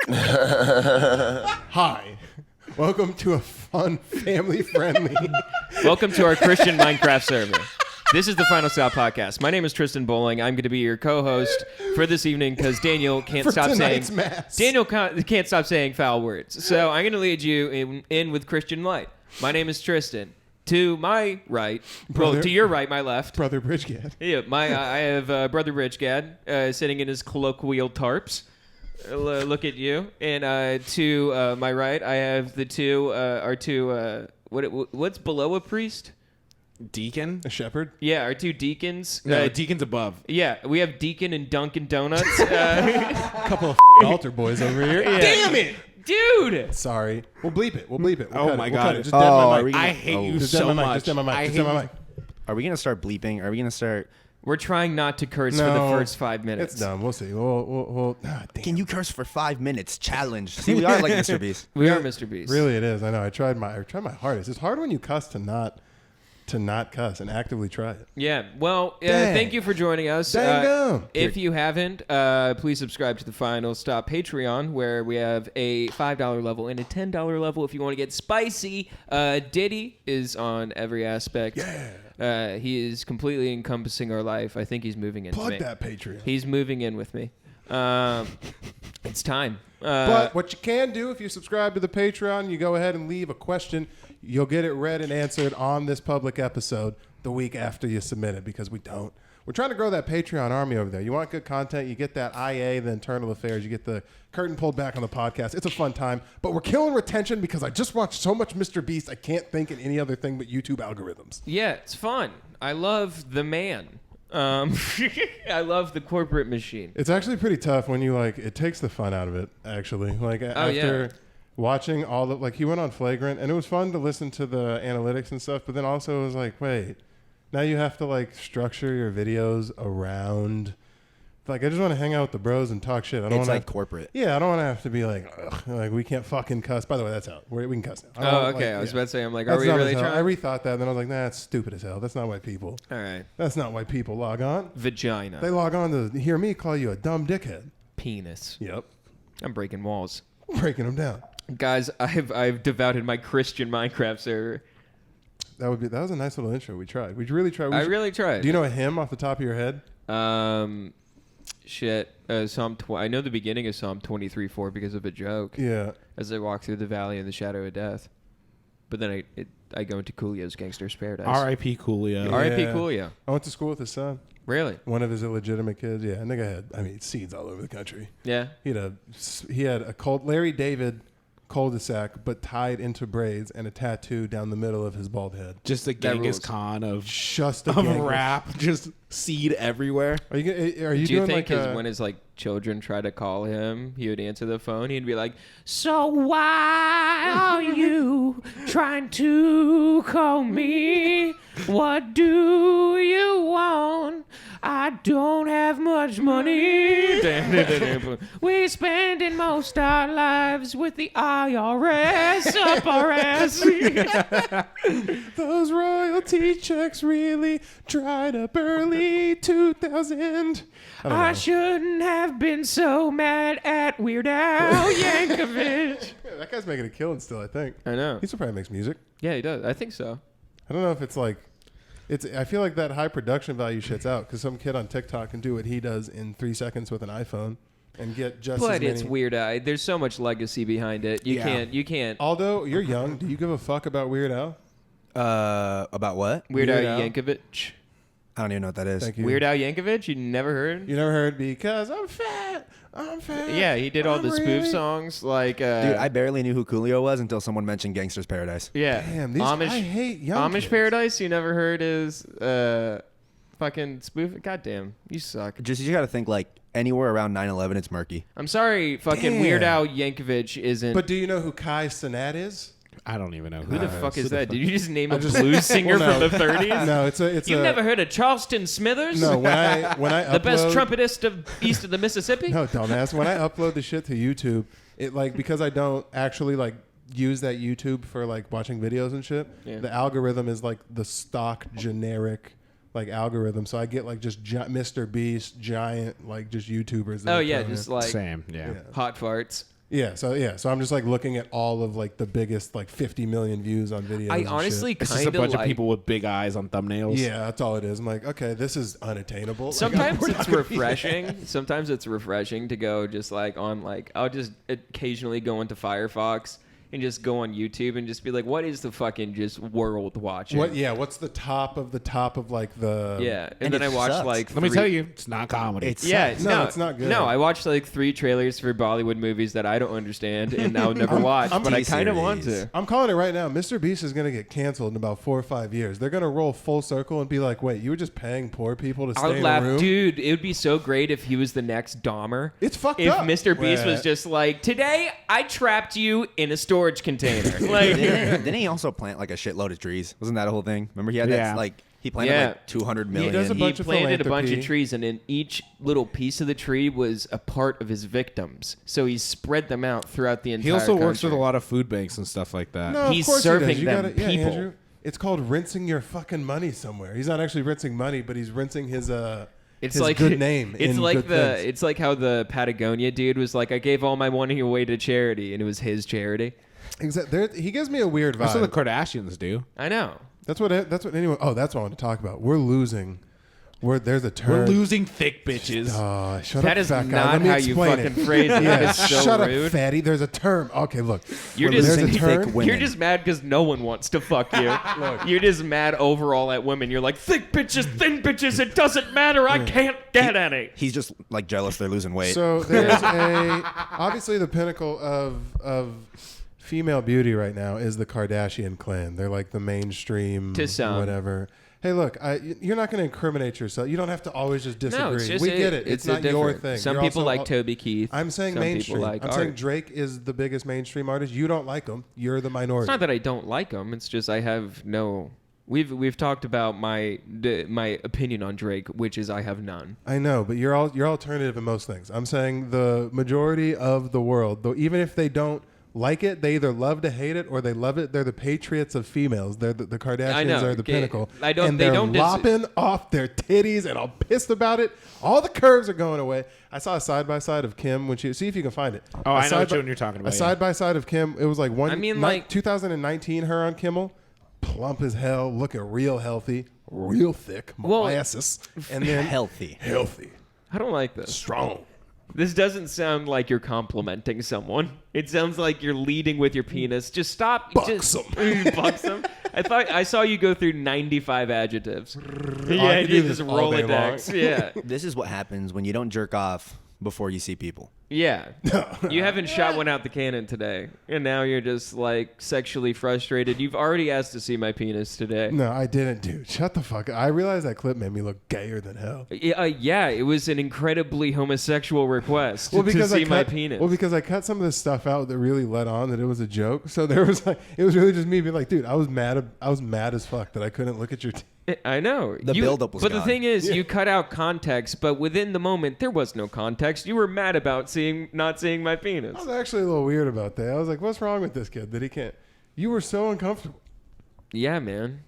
Hi. Welcome to a fun, family-friendly... Welcome to our Christian Minecraft server. This is the Final Stop Podcast. My name is Tristan Bowling. I'm going to be your co-host for this evening because Daniel can't stop can't stop saying foul words. So I'm going to lead you in with Christian light. My name is Tristan. To my right, to your right, my left. Brother Bridgegad. Yeah, I have Brother Bridgegad sitting in his colloquial tarps. Look at you. And to my right, I have our two. What's below a priest? Deacon? A shepherd? Yeah, our two deacons. No, deacon's above. Yeah, we have Deacon and Dunkin' Donuts. A couple of altar boys over here. Yeah. Damn it! Dude! Sorry. We'll bleep it. We'll Oh my God. Just dead my mic. I hate you Just so dead my mic. much. Just dead my mic. I Just hate dead my mic. Are we going to start bleeping? Are we going to start... We're trying not to curse for the first 5 minutes. It's done. We'll see. Damn. Can you curse for 5 minutes? Challenge. See, we are like Mr. Beast. We are Mr. Beast. Really, it is. I know. I tried my hardest. It's hard when you cuss to not cuss and actively try it. Yeah. Well, thank you for joining us. If you haven't, please subscribe to the Final Stop Patreon, where we have a $5 level and a $10 level if you want to get spicy. Diddy is on every aspect. Yeah. He is completely encompassing our life. I think he's moving in. Plug that Patreon. He's moving in with me. It's time. But what you can do if you subscribe to the Patreon, you go ahead and leave a question. You'll get it read and answered on this public episode the week after you submit it, because we don't. We're trying to grow that Patreon army over there. You want good content, you get that IA, the internal affairs, you get the curtain pulled back on the podcast. It's a fun time, but we're killing retention because I just watched so much Mr. Beast, I can't think of any other thing but YouTube algorithms. Yeah, it's fun. I love the man. I love the corporate machine. It's actually pretty tough when you it takes the fun out of it, actually. After watching all the, he went on Flagrant, and it was fun to listen to the analytics and stuff, but then also it was wait, now you have to structure your videos around, I just want to hang out with the bros and talk shit. I don't want corporate. Yeah, I don't want to have to be we can't fucking cuss. By the way, that's out. We can cuss now. Okay. I was about to say, are we that's really trying? I rethought that, and then I was like, nah, that's stupid as hell. That's not why people. All right. That's not why people log on. Vagina. They log on to hear me call you a dumb dickhead. Penis. Yep. I'm breaking walls. Breaking them down. Guys, I've devoted my Christian Minecraft server. That was a nice little intro. We tried. We really tried. I really tried. Do you know a hymn off the top of your head? Shit. I know the beginning of Psalm 23:4 because of a joke. Yeah. As I walk through the valley in the shadow of death. But then I go into Coolio's Gangster's Paradise. R.I.P. Coolio. R.I.P. Coolio. I went to school with his son. Really? One of his illegitimate kids. Yeah. Nigga had, seeds all over the country. Yeah. He had a Larry David cul-de-sac, but tied into braids and a tattoo down the middle of his bald head. Just a Genghis Khan of rap. Just seed everywhere. Are you Do you think doing when his children try to call him, he would answer the phone? He'd be like, "So why are you trying to call me? What do you want? I don't have much money. We spending most our lives with the IRS up our ass." Those royalty checks really dried up early 2000. I shouldn't have been so mad at Weird Al Yankovic. That guy's making a killing still, I think. I know. He still probably makes music. Yeah, he does. I think so. I don't know if I feel like that high production value shit's out because some kid on TikTok can do what he does in 3 seconds with an iPhone and get just as many. But it's Weird Al. There's so much legacy behind it. You can't. Although you're young, do you give a fuck about Weird Al? About what? Weird Al Yankovic. I don't even know what that is. Thank you. Weird Al Yankovic? You never heard? You never heard because I'm fat. Yeah, he did all the spoof songs like. Dude, I barely knew who Coolio was until someone mentioned Gangster's Paradise. Yeah. Damn, I hate young Amish kids. Paradise. You never heard his fucking spoof? Goddamn, you suck. Just you got to think anywhere around 9/11, it's murky. I'm sorry, fucking Damn. Weird Al Yankovic isn't. But do you know who Kai Cenat is? I don't even know who the fuck is that? Fuck? Did you just name a blues singer from the 30s? No, it's You've never heard of Charleston Smithers? No, when I upload, the best trumpetist of east of the Mississippi? No, dumbass. When I upload the shit to YouTube, it because I don't actually use that YouTube for watching videos and shit. Yeah. The algorithm is the stock generic algorithm, so I get just Mr. Beast, giant just YouTubers. Same, yeah. Hot farts. So I'm just like looking at all of like the biggest like 50 million views on videos. I and honestly shit. It's just kind a bunch like, of people with big eyes on thumbnails. Yeah, that's all it is. I'm like, okay, this is unattainable. Sometimes we're not it's gonna be refreshing. Sometimes it's refreshing to go just like on like I'll just occasionally go into Firefox and just go on YouTube and just be like, what is the fucking just world watching? What? Yeah, what's the top of like the? Yeah, And and then it I watched sucks. like Let me 3 tell you, it's not comedy. It's Yeah, No, it's not good. No, I watched like 3 trailers for Bollywood movies that I don't understand and I'll never watch, I'm but I kind of want T-series. to. I'm calling it right now. Mr. Beast is gonna get canceled in about 4 or 5 years. They're gonna roll full circle and be like, wait, you were just paying poor people to I stay would in laugh, a room? dude. It would be so great if he was the next Dahmer. It's fucked if up. Mr. Beast was Wait. just like, today I trapped you in a storage container. Like, Didn't he also plant like a shitload of trees? Wasn't that a whole thing? Remember he had Yeah. that like he planted Yeah. like 200 He million. does a he bunch of planted a bunch of philanthropy. trees, and in each little piece of the tree was a part of his victims. So he spread them out throughout the entire He also works with a country. lot of food banks and stuff like that. No, He's of course serving he does. You them gotta, yeah, people. Andrew, it's called rinsing your fucking money somewhere. He's not actually rinsing money, but he's rinsing his It's his like good name. It's in like good the things. it's like how the Patagonia dude was like, I gave all my money away to charity, and it was his charity. He gives me a weird vibe. That's what the Kardashians do. I know. That's what anyone. Oh, that's what I want to talk about. We're losing. There's a term. We're losing thick bitches. Shut That up, is fat guy. not Let me how you explain fucking it. phrase it. Yeah, That is so shut rude. up, fatty. There's a term. Okay, look. You're There's just a thick term. women. You're just mad because no one wants to fuck you. You're just mad overall at women. You're like, thick bitches, thin bitches, it doesn't matter. I can't get any. He's just like jealous they're losing weight. So there's obviously the pinnacle of female beauty right now is the Kardashian clan. They're like the mainstream, To some. whatever. Hey, look, you're not going to incriminate yourself. You don't have to always just disagree. No, it's just we get it. It's not your different. thing. Some You're people also like Toby Keith. I'm saying Some mainstream. People like I'm art. saying Drake is the biggest mainstream artist. You don't like him. You're the minority. It's not that I don't like him. It's just I have no. We've talked about my opinion on Drake, which is I have none. I know, but you're alternative in most things. I'm saying the majority of the world, though, even if they don't like it, they either love to hate it or they love it. They're the patriots of females. They're the Kardashians I know. are the Okay. pinnacle. I don't- And they they're don't lopping off their titties and I'm pissed about it. All the curves are going away. I saw a side by side of Kim when she. See if you can find it. Oh, A I know side which by- one you're talking about, A yeah. side by side of Kim. It was like one. I mean, like- 2019. Her on Kimmel, plump as hell, looking real healthy, real thick, Well, molasses, and then Healthy. I don't like this. strong. This doesn't sound like you're complimenting someone. It sounds like you're leading with your penis. Just stop. Buxom. Buxom. I saw you go through 95 adjectives. I Yeah, could do you this just all day Rolodex. long. Yeah. This is what happens when you don't jerk off before you see people. Yeah. You haven't shot one out the cannon today. And now you're just like sexually frustrated. You've already asked to see my penis today. No, I didn't, dude. Shut the fuck up. I realized that clip made me look gayer than hell. Yeah, it was an incredibly homosexual request to see my penis. Well, because I cut some of this stuff out that really let on that it was a joke. So there was like, it was really just me being like, dude, I was mad as fuck that I couldn't look at your. I know. The buildup was But the gone. thing is, you cut out context, but within the moment, there was no context. You were mad about not seeing my penis. I was actually a little weird about that. I was like, what's wrong with this kid that he can't? You were so uncomfortable. Yeah, man.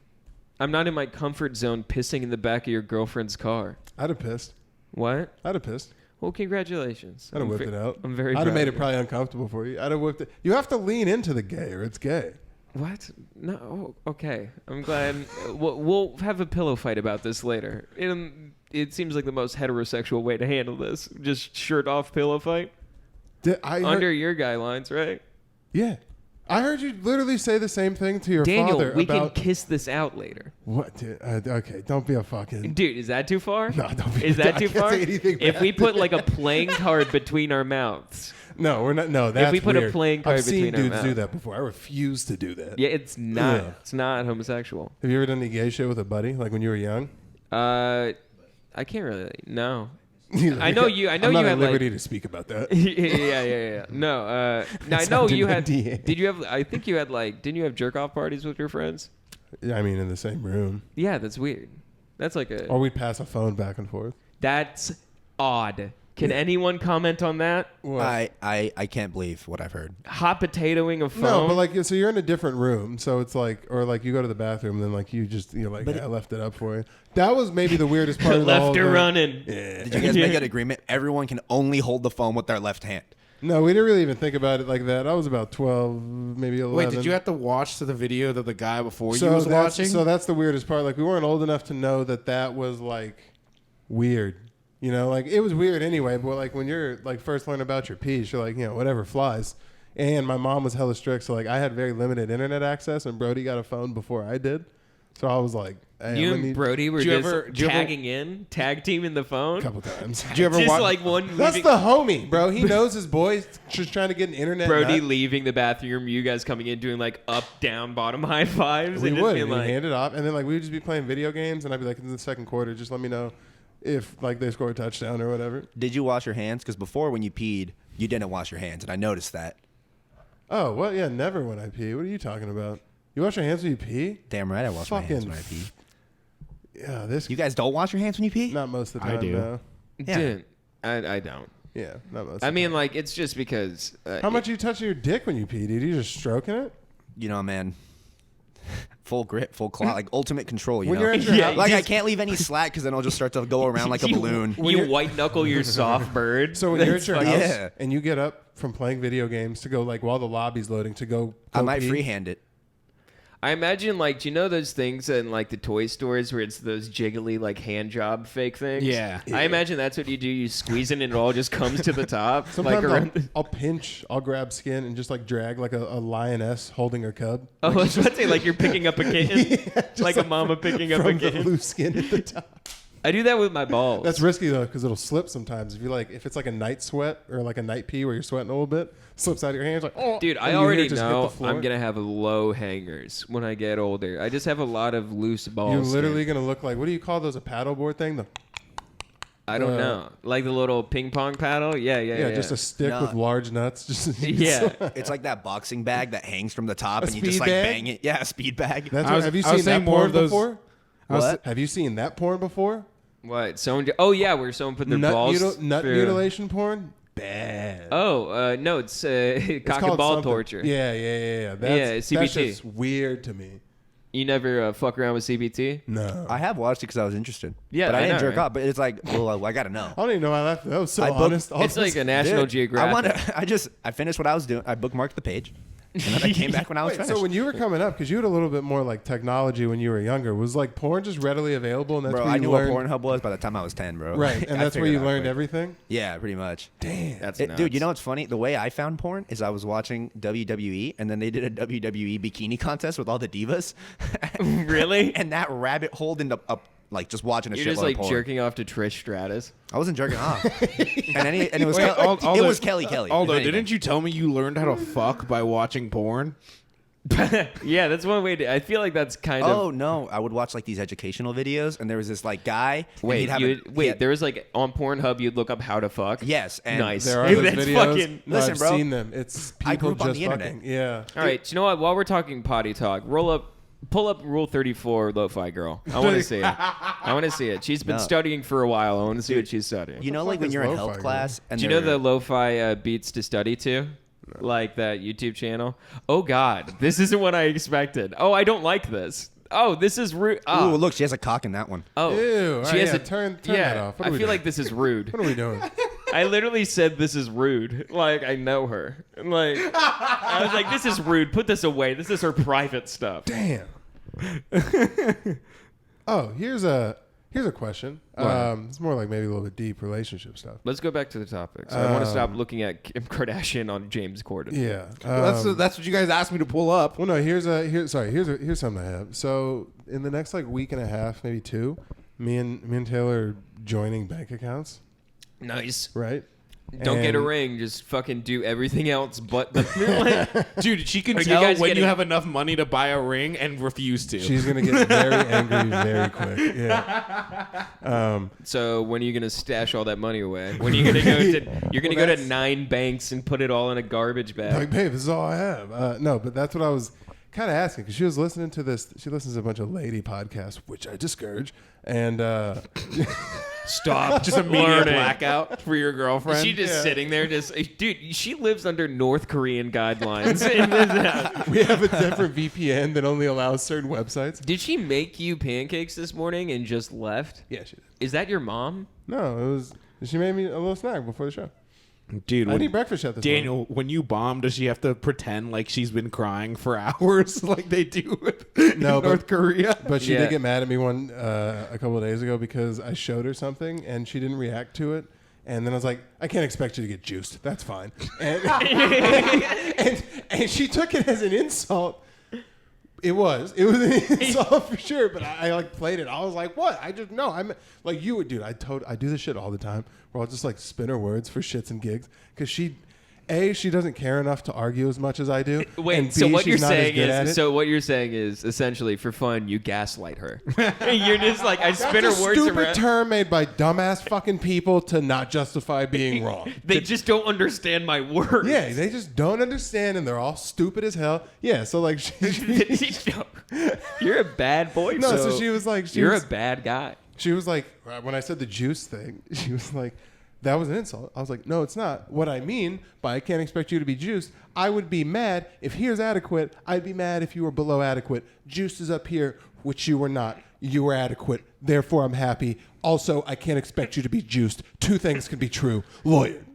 I'm not in my comfort zone pissing in the back of your girlfriend's car. I'd have pissed. What? I'd have pissed. Well, congratulations. I'd have whipped it out. I'm very I'd have proud made of it you. probably uncomfortable for you. I'd have whipped it. You have to lean into the gay or it's gay. What? No. Okay. I'm glad. We'll have a pillow fight about this later. It seems like the most heterosexual way to handle this. Just shirt off pillow fight. Under your guidelines, right? Yeah. I heard you literally say the same thing to your Daniel, father we about can kiss this out later. what? Dude, okay, don't be a fucking. Dude, is that too far? No, don't be. Is that I too can't far? say anything If bad. we put like a playing card between our mouths. No, we're not. No, that's we put a weird. playing card I've seen between our dudes do mouths. that before. I refuse to do that. Yeah, it's not. Ugh. It's not homosexual. Have you ever done any gay shit with a buddy, like when you were young? I can't really. No. He's I know you- I know I'm not you at had, like- liberty to speak about that. yeah. No. Now, I That's know not you an had. NDA. Did you have? I think you had like. Didn't you have jerk off parties with your friends? Yeah, I mean, in the same room, Yeah, that's weird. That's like a. or we'd pass a phone back and forth. That's odd. Can anyone comment on that? What? I can't believe what I've heard. Hot potatoing a phone. No, but like, so you're in a different room, so it's like, or like you go to the bathroom, and then like you're like, I left it up for you. That was maybe the weirdest part of the whole left her thing. running. Yeah. Did you guys make an agreement? Everyone can only hold the phone with their left hand. No, we didn't really even think about it like that. I was about 12, maybe 11. Wait, did you have to watch the video that the guy before you so was that's, watching? So that's the weirdest part. Like, we weren't old enough to know that was like weird. You know, like it was weird anyway. But like when you're like first learning about your piece, you're like, you know, whatever flies. And my mom was hella strict, so like I had very limited internet access, and Brody got a phone before I did. So I was like, hey, You and Brody were Did you just ever- did you ever- tagging in, tag teaming the phone. a couple times. Did you ever Just watch? like one That's leaving, the homie, bro. He knows his boy's just trying to get an internet. Brody nut. leaving the bathroom, you guys coming in doing like up, down, bottom high fives. We and would. just being And like, hand it off, and then like we would just be playing video games, and I'd be like, in the second quarter, just let me know if like they score a touchdown or whatever. Did you wash your hands? Because before when you peed, you didn't wash your hands, and I noticed that. Oh, well, yeah, never when I pee. What are you talking about? You wash your hands when you pee? Damn right, I wash my hands Fucking when I pee. Yeah, this You guys don't wash your hands when you pee? not most of the I time. do. No. Yeah. dude, I don't. Yeah, not most. I of the mean, time. like, it's just because. How much are you touching your dick when you pee, dude? You just stroking it? You know, man. Full grip, full claw, like ultimate control. You When know, you're at your Yeah, house, like I can't leave any slack because then I'll just start to go around like a balloon. You white knuckle your soft bird. so when you're at That's your fucking- house Yeah. and you get up from playing video games to go like while the lobby's loading to go I might pee. freehand it. I imagine, like, do you know those things in like the toy stores where it's those jiggly like hand job fake things? Yeah. I imagine that's what you do. You squeeze it and it all just comes to the top. Sometimes like around. I'll grab skin and just like drag like a lioness holding her cub. Oh, I was about to say, like you're picking up a kitten, Just like a mama picking up a from the kitten. loose skin at the top. I do that with my balls. That's risky though, because it'll slip sometimes. If it's like a night sweat or like a night pee where you're sweating a little bit, slips out of your hands. Like, oh, Dude, I and you hear already it just hit know the floor. I'm gonna have low hangers when I get older. I just have a lot of loose balls. You're literally gonna look like, what do you call those? A paddleboard thing? I don't know, like the little ping pong paddle. Yeah. Just a stick Nah. with large nuts. Just Yeah. It's like that boxing bag that hangs from the top A and you just speed like bag? bang it. Yeah, a speed bag. That's I what, was- have you I was seen that saying more porn of those- before? What? Have you seen that porn before? What? Someone? Oh yeah, where someone put their balls. Nut through- mutilation porn? Bad. Oh no, it's It's cock and called ball something. torture. Yeah. That's, Yeah, That's CBT. just weird to me. You never fuck around with CBT? No. I have watched it because I was interested. Yeah, but I I didn't know, jerk right? off. But it's like, well, I gotta know. I don't even know why that was so I booked- honest. It's like a National Dude, Geographic. I finished what I was doing. I bookmarked the page, and then I came back when I was Wait, finished. so when you were coming up, because you had a little bit more like technology when you were younger, was like porn just readily available, and that's bro, where I you knew learned, what Pornhub was by the time I was 10, bro. right? And I that's where figured you it out learned quick. everything. Yeah, pretty much. Damn. That's Dude, nuts. you know what's funny? The way I found porn is I was watching WWE, and then they did a WWE bikini contest with all the divas. Really? And that rabbit hole ended up like just watching a You're shitload just like of porn. jerking off to Trish Stratus. I wasn't jerking off. and it was Wait, it was Kelly Kelly. Aldo, if anything. didn't you tell me you learned how to fuck by watching porn? Yeah, that's one way to. I feel like that's kind Oh of. no! I would watch like these educational videos, and there was this like guy. and Wait, he'd have there was like on Pornhub, you'd look up how to fuck. Yes, and Nice. There are Dude, those that's videos. fucking- No, Listen, I've bro. seen them. It's I people grew up on just the internet. fucking. Yeah. All right, so you know what? While we're talking potty talk, pull up Rule 34, Lo-Fi Girl. I want to see it. I want to see it. She's been No. studying for a while. I want to see what she's studying. You know, the like fuck when is you're in lo-fi, health girl? class, and Do you know they're- the Lo-Fi beats to study to? Like that YouTube channel? Oh God, this isn't what I expected. Oh, I don't like this. Oh, this is rude. Ooh, look, she has a cock in that one. Oh, Ew, all right, yeah, turn that off. What are I we feel doing? like this is rude. What are we doing? I literally said this is rude. Like I know her. Like I was like, this is rude. Put this away. This is her private stuff. Damn. Oh, here's a question. It's more like maybe a little bit deep relationship stuff. Let's go back to the topic. So I want to stop looking at Kim Kardashian on James Corden. Yeah. That's what you guys asked me to pull up. Well, no. Here's something I have. So in the next like week and a half, maybe two, me and Taylor are joining bank accounts, Nice. right? Don't get a And- ring. Just fucking do everything else but the. Dude, she can Are you tell guys when getting- you have enough money to buy a ring and refuse to. She's gonna get very angry very quick. Yeah. So when are you gonna stash all that money away? When are you gonna go to? You're gonna Well, go to that's- 9 banks and put it all in a garbage bag. Like, babe, this is all I have. No, but that's what I was kind of asking because she was listening to this. She listens to a bunch of lady podcasts, which I discourage. And Stop. Just immediate learning. blackout for your girlfriend. She just sitting there, just dude. She lives under North Korean guidelines. we have a different VPN that only allows certain websites. Did she make you pancakes this morning and just left? Yeah, she did. Is that your mom? No, it was. She made me a little snack before the show. Dude, I didn't eat breakfast yet this morning. Daniel, when you bomb, does she have to pretend like she's been crying for hours like they do in North Korea? But she Yeah. did get mad at me a couple of days ago because I showed her something and she didn't react to it. And then I was like, I can't expect you to get juiced. That's fine. And, and she took it as an insult. It was an insult for sure. But I like played it. I was like, what? I'm like you would, dude. I do this shit all the time where I'll just like spin her words for shits and gigs because she doesn't care enough to argue as much as I do. Wait, and B, so what you're she's not as saying good at it. what you're saying is essentially for fun you gaslight her. You're just like I spin her That's a words stupid around. term made by dumbass fucking people to not justify being wrong. They just don't understand my words. Yeah, they just don't understand, and they're all stupid as hell. Yeah, so like, You're a bad boy. no, so she was like, You're a bad guy. she was like, when I said the juice thing, she was like, that was an insult. I was like, no, it's not. What I mean by I can't expect you to be juiced, I would be mad if here's adequate. I'd be mad if you were below adequate. Juice is up here, which you were not. You were adequate. Therefore, I'm happy. Also, I can't expect you to be juiced. Two things can be true. Lawyer.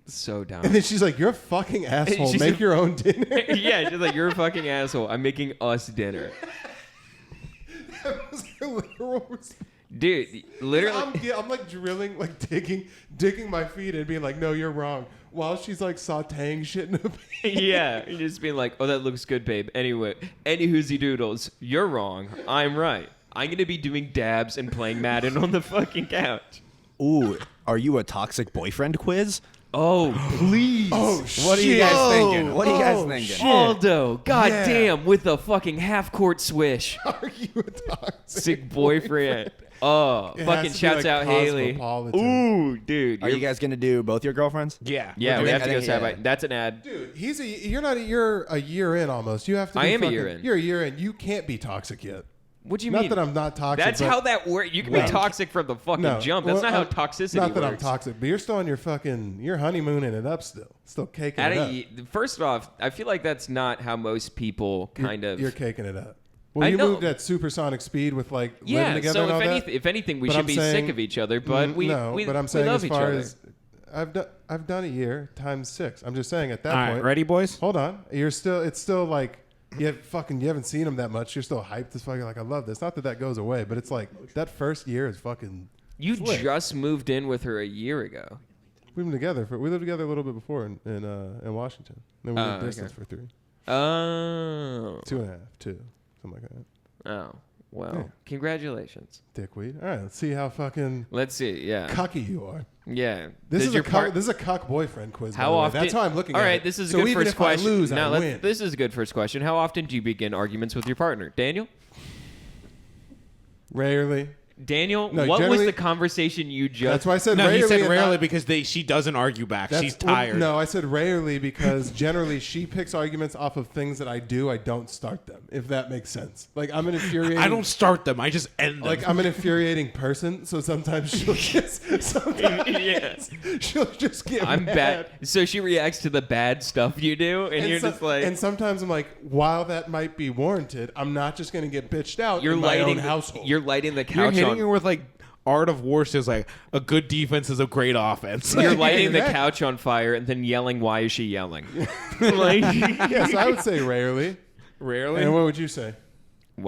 So dumb. And then she's like, you're a fucking asshole. She's Make your own dinner. Yeah, she's like, you're a fucking asshole. I'm making us dinner. That was her literal response. Dude, literally. I'm like drilling, like digging my feet and being like, no, you're wrong. While she's like sauteing shit in a pan. Yeah, you're just being like, oh, that looks good, babe. Anyway, any hoozy doodles, you're wrong. I'm right. I'm going to be doing dabs and playing Madden on the fucking couch. Ooh, are you a toxic boyfriend quiz? Oh, please. Oh, What are you guys thinking? What are you guys thinking? Aldo, goddamn, Yeah. with a fucking half-court swish. Are you a toxic Sick boyfriend. Oh, It has fucking to be, shouts like, out Haley. cosmopolitan. Ooh, dude. Are you guys gonna do both your girlfriends? Yeah. Yeah, we I have to go think- side yeah. by. That's an ad. Dude, you're a year in almost. You have to. I be am a fucking- year in. You're a year in. You can't be toxic yet. What do you Not mean? that I'm not toxic. That's but how that works. You can No. be toxic from the fucking no, jump. That's well, not how I'm- toxicity Not that I'm works. toxic, but you're still on you're honeymooning it up still caking At it up. first off, I feel like that's not how most people kind of. You're caking it up. Well, I you know. moved at supersonic speed with like Yeah. living together So and all if anything, we But should I'm be saying- sick of each other. But we but I'm we saying love as each far other. as I've done a year times 6. I'm just saying at that All right, point. ready, boys? Hold on. It's still like you haven't seen him that much. You're still hyped as fuck. You're like, I love this. Not that goes away, but it's like that first year is fucking. You slick. just moved in with her a year ago. We've been together we lived together a little bit before in Washington. Then we lived Oh, distance okay. for 3, Oh. 2.5, 2, something like that. Oh. Well, Yeah. congratulations. Dickweed. All right, let's see how fucking Let's see. Yeah. cocky you are. Yeah. This Does is your this is a cuck boyfriend quiz. by How the way. often? That's how I'm looking All at right, it. this is a So good even first if question. I lose, now, I win. this is a good first question. How often do you begin arguments with your partner, Daniel? Rarely. Daniel, No, what was generally- the conversation you just? That's why I said No, rarely. he said and rarely not- because she doesn't argue back. that's- She's tired. no, I said rarely because generally she picks arguments off of things that I do. I don't start them. If that makes sense. Like I'm an infuriating. I don't start them. I just end them. Like I'm an infuriating person, so sometimes she'll just Yes. she'll just get. I'm mad. bad. So she reacts to the bad stuff you do, and you're so- just like, and sometimes I'm like, while that might be warranted, I'm not just going to get bitched out you're in my lighting own the, household. you're lighting the You're couch hitting on. her with like Art of War says like a good defense is a great offense. You're lighting the Exactly. couch on fire and then yelling, "Why is she yelling?" Like, Yes, I would say rarely. Rarely. And what would you say?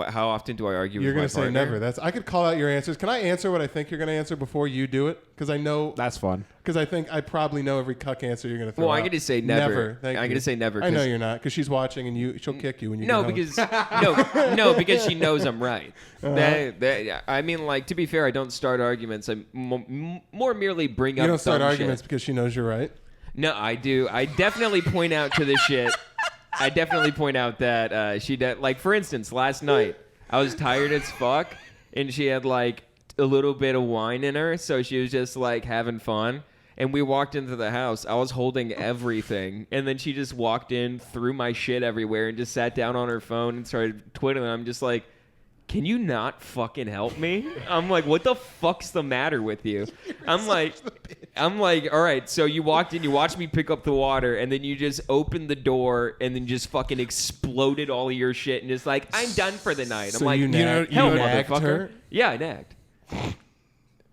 how often do I argue You're with my going to say partner? never. I could call out your answers. Can I answer what I think you're going to answer before you do it? Because I know. That's fun. Because I think I probably know every cuck answer you're going to throw Well, I'm out. going to say never. Thank I'm you. going to say never. I know 'cause- you're not because she's watching and she'll kick you when you No, get home. because no, because she knows I'm right. I mean, like to be fair, I don't start arguments. I more merely bring You up. don't start dumb arguments shit. because she knows you're right. No, I do. I definitely point out to the shit. I definitely point out that like for instance, last night I was tired as fuck, and she had like a little bit of wine in her, so she was just like having fun. And we walked into the house. I was holding everything, and then she just walked in, threw my shit everywhere, and just sat down on her phone and started twiddling. I'm just like, can you not fucking help me? I'm like, what the fuck's the matter with you? I'm like, all right, so you walked in, you watched me pick up the water, and then you just opened the door and then just fucking exploded all of your shit and just like, I'm done for the night. I'm So like, you hell, nagged motherfucker. her? Yeah, I nagged.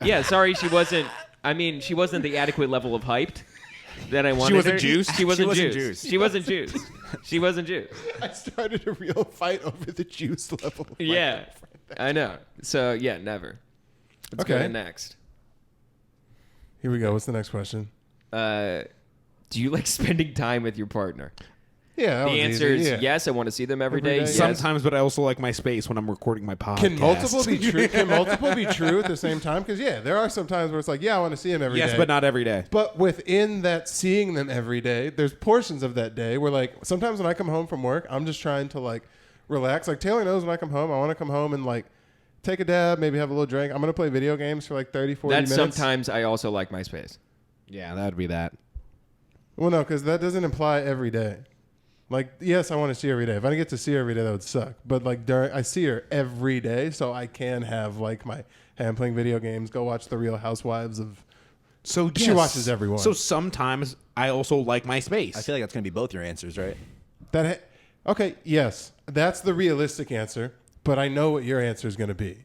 Yeah, sorry she wasn't. I mean, she wasn't the adequate level of hyped that I wanted. wasn't her. juiced? She wasn't wasn't juiced. juiced. She wasn't juiced. She wasn't juiced. I started a real fight over the juice level. Of my Yeah, girlfriend. I know. So yeah, never. Let's go Okay. to next. Here we go. What's the next question? Do you like spending time with your partner? Yeah, that The one's answer easy. is Yeah. yes. I want to see them every Every day. day. Yes. Sometimes, but I also like my space when I'm recording my podcast. Can multiple be true? Can multiple be true at the same time? Because yeah, there are some times where it's like, yeah, I want to see him every day. Yes, but not every day. But within that seeing them every day, there's portions of that day where like sometimes when I come home from work, I'm just trying to like relax. Like Taylor knows when I come home, I want to come home and like take a dab, maybe have a little drink. I'm going to play video games for like 30, 40 That's minutes. sometimes I also like my space. Yeah, that would be that. Well, no, because that doesn't imply every day. Like, yes, I want to see her every day. If I didn't get to see her every day, that would suck. But like I see her every day, so I can have like my, hey, I'm playing video games. Go watch The Real Housewives of. So She watches everyone. So sometimes I also like my space. I feel like that's going to be both your answers, right? Okay, yes, that's the realistic answer. But I know what your answer is going to be.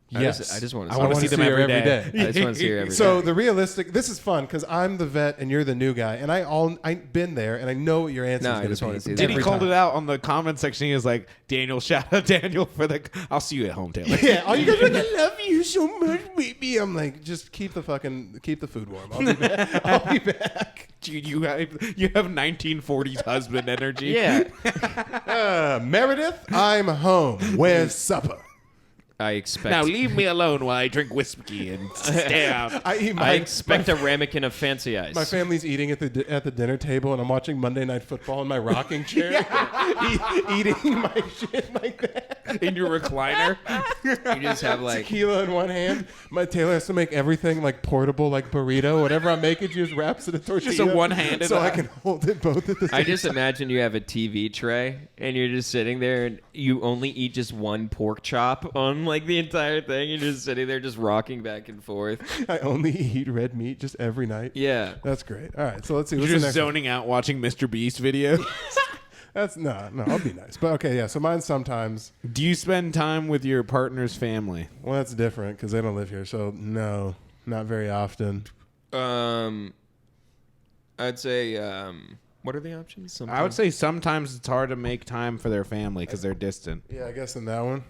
Yes, I just want to. I wanna see them her every day. I just want to see her every day. So the realistic, this is fun because I'm the vet and you're the new guy, and I've been there and I know what your answer No, is I going just to be. wanna see that. Did he every called time. it out on the comment section? He was like, Daniel, shout out Daniel for the. I'll see you at home, Taylor. Yeah, all you guys are like, I love you so much, baby. I'm like, just keep the food warm. I'll be back. I'll be back. Dude, you have 1940s husband energy. yeah, Meredith, I'm home. Where's supper? I expect. Now leave me alone while I drink whiskey and stay out. I eat I expect a ramekin of fancy ice. My family's eating at the dinner table, and I'm watching Monday Night Football in my rocking chair, eating my shit like that. In your recliner. You just have like. Tequila in one hand. My Taylor has to make everything like portable, like burrito. Whatever I'm making, she just wraps it in tortilla. Just a one-handed so I can hold it both at the same I just imagine you have a TV tray and you're just sitting there and you only eat just one pork chop on like the entire thing. You're just sitting there just rocking back and forth. I only eat red meat just every night. Yeah. That's great. All right, so let's see. You're What's the just next one? zoning out watching Mr. Beast videos. That's no. I'll be nice, but okay, yeah. So mine sometimes. Do you spend time with your partner's family? Well, that's different because they don't live here. So no, not very often. I'd say what are the options? Sometimes. I would say sometimes it's hard to make time for their family because they're distant. Yeah, I guess in that one.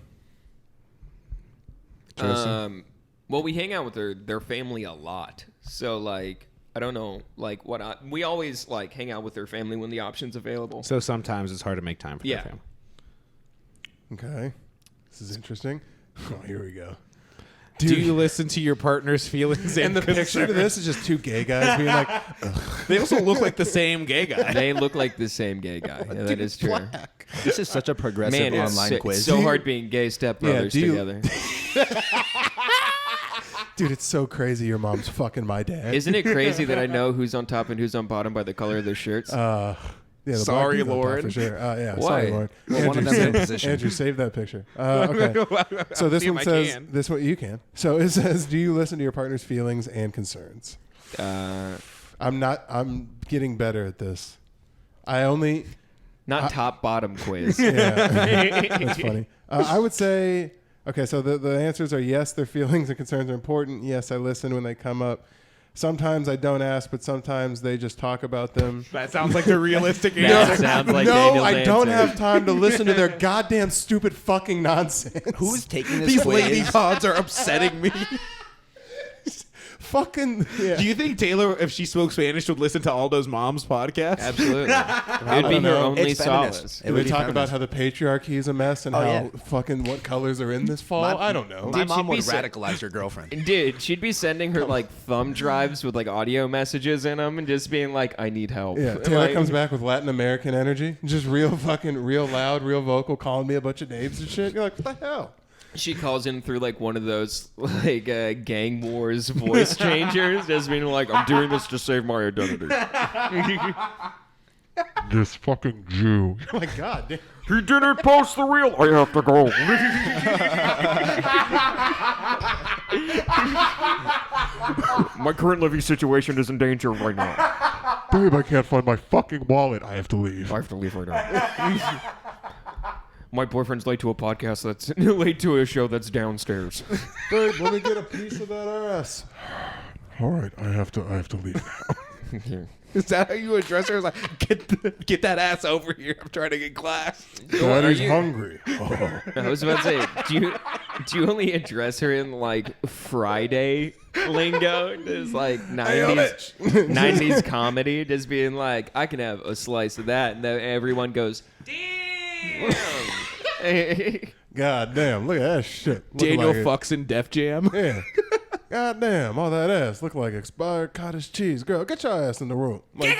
Well, we hang out with their family a lot. So like I don't know, like we always like hang out with their family when the option's available. So sometimes it's hard to make time for Yeah. their family. Okay, this is interesting. Oh, here we go. Do you listen to your partner's feelings And the picture to this is just two gay guys being like, They also look like the same gay guy. They look like the same gay guy. Yeah, that is true. black. This is such a progressive Man, it's online so, quiz. so hard being gay stepbrothers do you- together. Dude, it's so crazy. Your mom's fucking my dad. Isn't it crazy that I know who's on top and who's on bottom by the color of their shirts? Yeah, the Sorry, black dude's on top Lauren. For sure. Yeah, Why? sorry, Lauren. Well, one of them's in position. Andrew, save that picture. Okay. So this See if one I says, can. this one you can. So it says, do you listen to your partner's feelings and concerns? I'm getting better at this. I only, Not top bottom quiz. yeah, that's funny. I would say, okay, so the answers are yes, their feelings and concerns are important. Yes, I listen when they come up. Sometimes I don't ask, but sometimes they just talk about them. That sounds like the realistic That answer. sounds like no, Daniel's I don't answer. have time to listen to their goddamn stupid fucking nonsense. Who is taking this These quiz? lady pods are upsetting me. fucking? Yeah. Do you think Taylor, if she spoke Spanish, would listen to Aldo's mom's podcast? Absolutely. It would be her know. only It's feminist. solace. It Do would they be talk about feminist. how the patriarchy is a mess and Oh, how yeah. fucking what colors are in this fall? I don't know. My Dude, mom she'd be would so- radicalize your girlfriend. Dude, she'd be sending her like thumb drives with like audio messages in them and just being like, I need help. Yeah, Taylor Like- comes back with Latin American energy, just real loud, real vocal, calling me a bunch of names and shit. You're like, what the hell? She calls in through like one of those like gang wars voice changers, just being like, I'm doing this to save my identity. This fucking Jew. Oh my god, damn. He didn't post the reel. I have to go. My current living situation is in danger right now. Babe, I can't find my fucking wallet. I have to leave. I have to leave right now. My boyfriend's late to a podcast that's late to a show that's downstairs. Babe, let me get a piece of that ass. All right, I have to leave now. Is that how you address her? Like, get that ass over here. I'm trying to get class. Daddy's hungry. Oh. I was about to say, do you only address her in like Friday lingo? It's like 90s comedy, just being like, I can have a slice of that, and then everyone goes, damn. God damn, look at that shit. Looking Daniel like fucks in Def Jam. Yeah. God damn, all that ass look like expired cottage cheese. Girl, get your ass in the room. Like,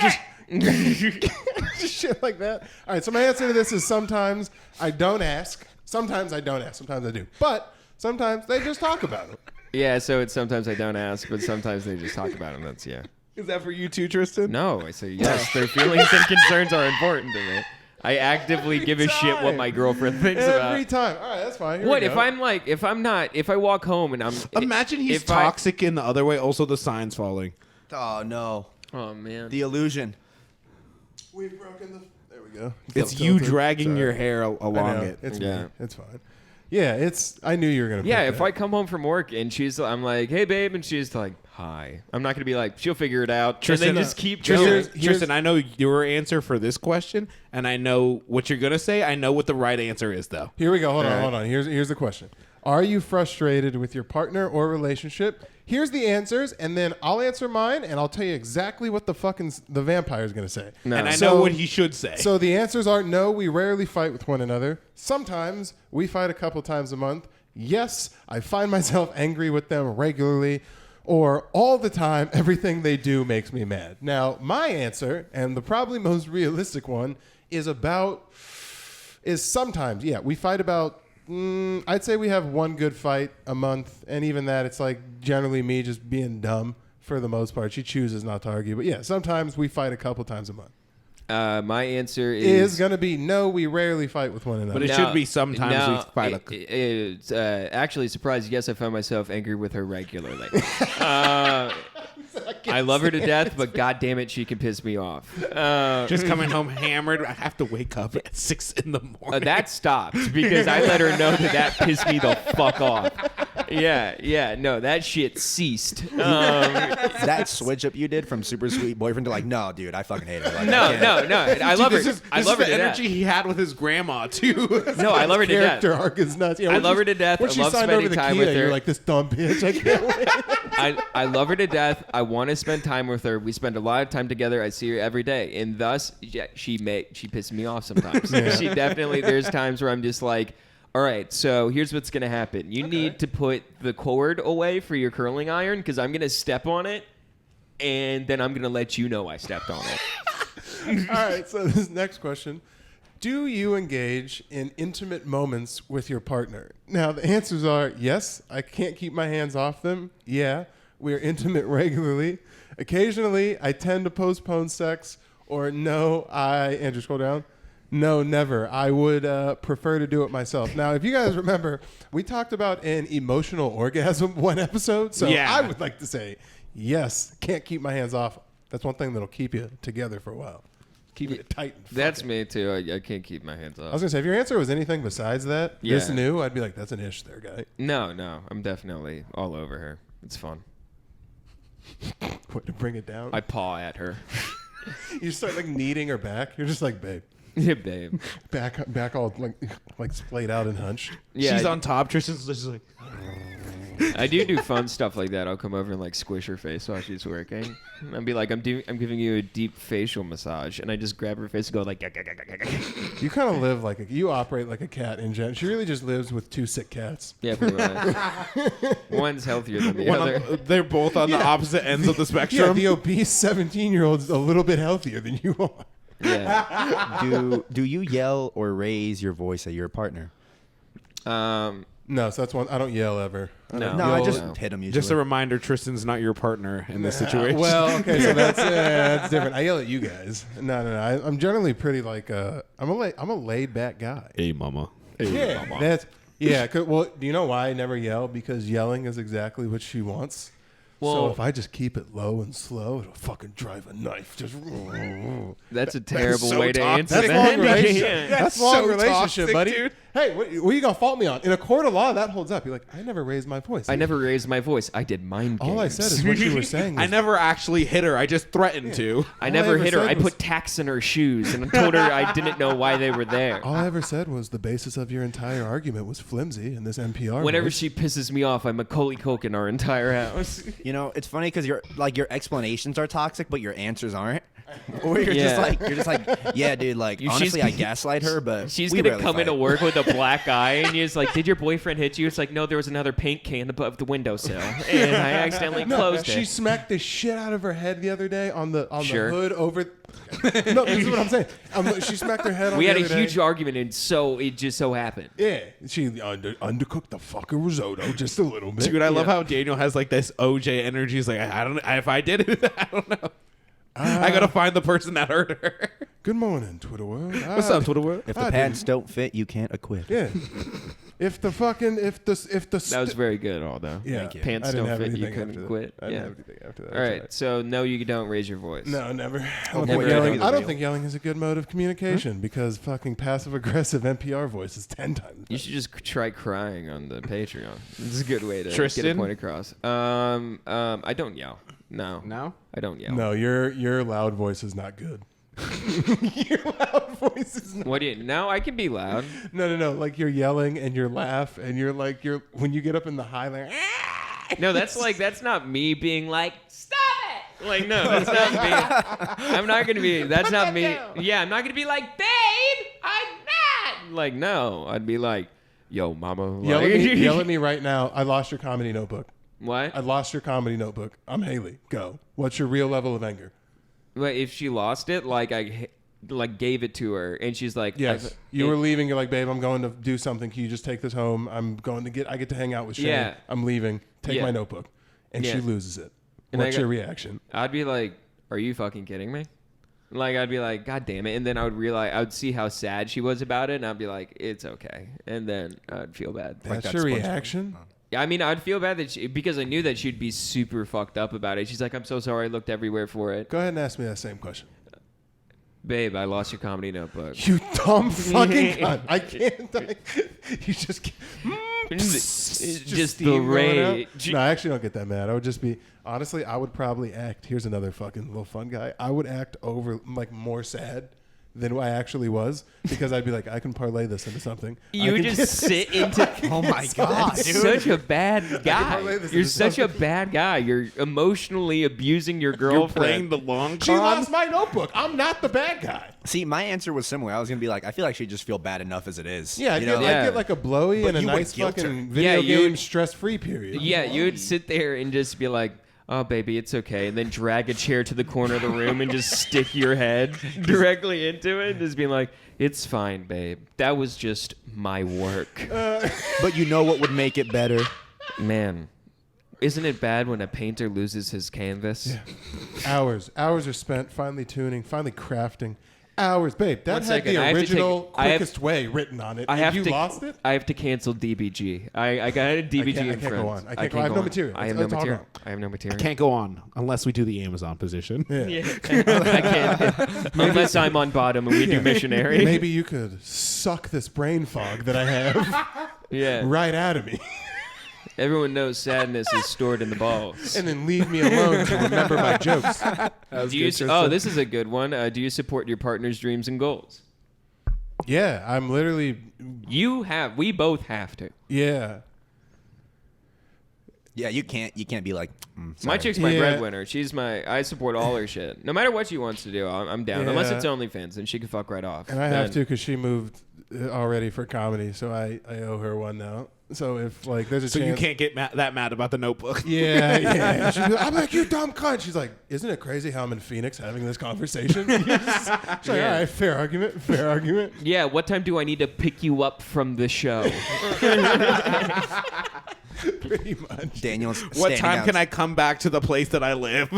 just shit like that. All right, so my answer to this is sometimes I don't ask. Sometimes I don't ask. Sometimes I do. But sometimes they just talk about it. Yeah, so it's sometimes I don't ask, but sometimes they just talk about them. That's, yeah. Is that for you too, Tristan? No, I say yes. Their feelings and concerns are important to me. I actively give a shit what my girlfriend thinks Every about. time. All right, that's fine. Here What we if go. if I walk home and I'm Imagine he's if I- toxic in the other way. Also, the signs falling. Oh no, Oh man. the illusion. We've broken the... There we go. It's Still you tilted. dragging Sorry. your hair I along know. it. It's Yeah. me. It's fine. Yeah, it's... I knew you were going to Yeah, pick if that. I come home from work and I'm like, hey babe, and she's like, hi. I'm not gonna be like, she'll figure it out. Tristan, and then just keep Tristan, going. Tristan, I know your answer for this question, and I know what you're gonna say. I know what the right answer is, though. Here we go. Hold right. on. Here's the question. Are you frustrated with your partner or relationship? Here's the answers, and then I'll answer mine, and I'll tell you exactly what the vampire is going to say. No. And I So- know what he should say. So the answers are no, we rarely fight with one another. Sometimes we fight a couple times a month. Yes, I find myself angry with them regularly. Or all the time, everything they do makes me mad. Now, my answer, and the probably most realistic one, is sometimes, yeah, we fight about, I'd say we have one good fight a month. And even that, it's like generally me just being dumb for the most part. She chooses not to argue. But yeah, sometimes we fight a couple times a month. My answer Is going to be no, we rarely fight with one another. But it should be sometimes we fight It's actually surprised. Yes, I find myself angry with her regularly. I love her to death, but god damn it, she can piss me off. just coming home hammered. I have to wake up at 6 in the morning. That stopped because I let her know that pissed me the fuck off. Yeah, no, that shit ceased. That switch up you did from super sweet boyfriend to like, no, dude, I fucking hate her. Like, No, I love her. This I is love her the to energy death. he had with his grandma too. No, I love her to death. Character arc is nuts. Yeah, I when love she- her to death. When I she love signed spending over the time Kia, with her. you're like, this dumb bitch. I can't wait. I love her to death. I want to spend time with her. We spend a lot of time together. I see her every day, and thus she pisses me off sometimes. She definitely. There's times where I'm just like, all right, so here's what's gonna happen. You need to put the cord away for your curling iron because I'm gonna step on it, and then I'm gonna let you know I stepped on it. All right, so this next question. Do you engage in intimate moments with your partner? Now, the answers are yes, I can't keep my hands off them. Yeah, we are intimate regularly. Occasionally, I tend to postpone sex. Or no, Andrew, scroll down. No, never. I would prefer to do it myself. Now, if you guys remember, we talked about an emotional orgasm one episode. So Yeah. I would like to say, yes, can't keep my hands off. That's one thing that'll keep you together for a while. Keeping it tight. And That's fucking- me too. I can't keep my hands I was off. gonna say, if your answer was anything besides that, this Yeah. new, I'd be like, that's an ish there, guy. No, I'm definitely all over her. It's fun. What, to bring it down? I paw at her. You start like kneading her back. You're just like, babe, Yeah, babe. back all like splayed out and hunched. Yeah, She's on top. Tristan's just like, I do fun stuff like that. I'll come over and like squish her face while she's working. I'll be like, I'm giving you a deep facial massage, and I just grab her face and go like, You kind of live like you operate like a cat in general. She really just lives with two sick cats. yeah, pretty much. One's healthier than the one other. on, they're both on the opposite ends of the Yeah, spectrum. the obese 17-year-old is a little bit healthier than you are. Yeah. do you yell or raise your voice at your partner? No, so that's one. I don't yell ever. I don't No. No, I yell. just no. hit him usually. Just a reminder, Tristan's not your partner in this situation. Well, okay, so that's different. I yell at you guys. No. I'm generally pretty like I'm a laid back guy. hey, mama. Yeah, that's yeah. Well, do you know why I never yell? Because yelling is exactly what she wants. So Well- if I just keep it low and slow, it'll fucking drive a knife. Just That's a terrible so way to toxic. answer that's that. long relationship. Yeah. That's long so relationship, toxic, buddy. dude. Hey, what are you gonna fault me on? In a court of law, that holds up. You're like, I never raised my voice. I never raised my voice. I did mind games. All I said is what you were saying. I never actually hit her. I just threatened to. I All never I ever hit her. said I was- put tacks in her shoes and told her I didn't know why they were there. All I ever said was the basis of your entire argument was flimsy in this NPR. Whenever voice. she pisses me off, I Macaulay Culkin our entire house. You know, it's funny because your explanations are toxic, but your answers aren't. Or you're Yeah. just like, yeah, dude. Like, She's- honestly, I gaslight her, but She's we gonna barely come fight. into work with a black eye, and he's like, "Did your boyfriend hit you?" It's like, "No, there was another paint can above the windowsill, and I accidentally closed she it." smacked the shit out of her head the other day on the Sure. hood over. No, this is what I'm saying. She smacked her head on We the had a other day. huge argument, and so it just so happened. Yeah, she undercooked the fucking risotto just a little bit. Dude, I love how Daniel has like this OJ energy. He's like, I don't. If I did it, I don't know. I gotta find the person that hurt her. Good morning, Twitter world. What's up, Twitter world? If the I pants don't fit, you can't acquit. Yeah. If the That was very good, although. yeah. Thank you. Pants I didn't don't have fit, you anything couldn't after that. quit. I didn't Yeah. have anything after that. All right, so no, you don't raise your voice. No, never. Never. I don't Either think way. yelling is a good mode of communication because fucking passive aggressive NPR voice is 10 times. You should just try crying on the Patreon. This is a good way to get a Tristan? point across. I don't yell. No. No? I don't yell. No, your loud voice is not good. Your loud voice is not. What do you? No, I can be loud. No. Like you're yelling and you're laugh and you're like when you get up in the high like. No, that's not me being like, stop it. Like, no, that's not me. I'm not gonna be. That's not me. Yeah, I'm not gonna be like, babe, I'm mad. Like, no, I'd be like, yo, mama. Yell like- at me, yell at me right now. I lost your comedy notebook. What? I lost your comedy notebook. I'm Haley. Go. What's your real level of anger? But if she lost it, like I gave it to her, and she's like, Yes. You were leaving. You're like, babe, I'm going to do something. Can you just take this home? I get to hang out with Shane. Yeah. I'm leaving. Take Yeah. my notebook. And she Yeah. loses it. And I What's got- your reaction? I'd be like, are you fucking kidding me? Like, I'd be like, God damn it. And then I would see how sad she was about it, and I'd be like, it's okay. And then I'd feel bad. That's that your SpongeBob. reaction? I mean, I'd feel bad because I knew that she'd be super fucked up about it. She's like, I'm so sorry. I looked everywhere for it. Go ahead and ask me that same question. Babe, I lost your comedy notebook. You dumb fucking cunt. I can't. You just can't. Just the steam going out. rage. No, I actually don't get that mad. I would just be honestly. I would probably act. Here's another fucking little fun guy. I would act over like more sad than I actually was because I'd be like, I can parlay this into something. I You can just get sit this- into. Oh my god, You're dude. such a bad guy. parlay this You're into such a something. bad guy. You're emotionally abusing your You're playing girlfriend. the long She con. lost my notebook. I'm not the bad guy. See, my answer was similar. I was gonna be like, I feel like she'd just feel bad enough as it is. Yeah, I'd, You get, know, I'd Yeah. get like a blowy But and a you would nice guilt her. fucking video Yeah, you game would- stress-free period. Yeah, you would sit there and just be like, oh, baby, it's okay. And then drag a chair to the corner of the room and just stick your head directly into it and just be like, it's fine, babe. That was just my work. but you know what would make it better? Man, isn't it bad when a painter loses his canvas? Hours are spent finally tuning, finally crafting. Hours, babe. That One had second, the I have to original take- I have- quickest way written on it. I and have you to, lost it. I have to cancel DBG. I got a DBG I in can't front. go on. I can't go on. I have no material. I have It's no all material. gone. I have no material. Can't go on unless we do the Amazon position. Yeah. I can't. Unless I'm on bottom and we do missionary. Maybe you could suck this brain fog that I have Yeah. right out of me, Everyone knows sadness is stored in the balls. and then leave me alone to remember my jokes. Do you, this is a good one. Do you support your partner's dreams and goals? Yeah, I'm literally. We both have to. Yeah. Yeah, you can't be like, My sorry. chick's my Yeah. breadwinner. I support all her shit. No matter what she wants to do, I'm down. Unless Yeah. it's OnlyFans, then she can fuck right off. And I have to Then- because she moved already for comedy, so I owe her one now. So if like there's a So chance, you can't get that mad about the notebook. Yeah. She'd be like, I'm like, you dumb cunt. She's like, isn't it crazy how I'm in Phoenix having this conversation? She's like, all right, fair argument. Yeah, what time do I need to pick you up from the show? Pretty much. Daniel's What standing time out- can I come back to the place that I live?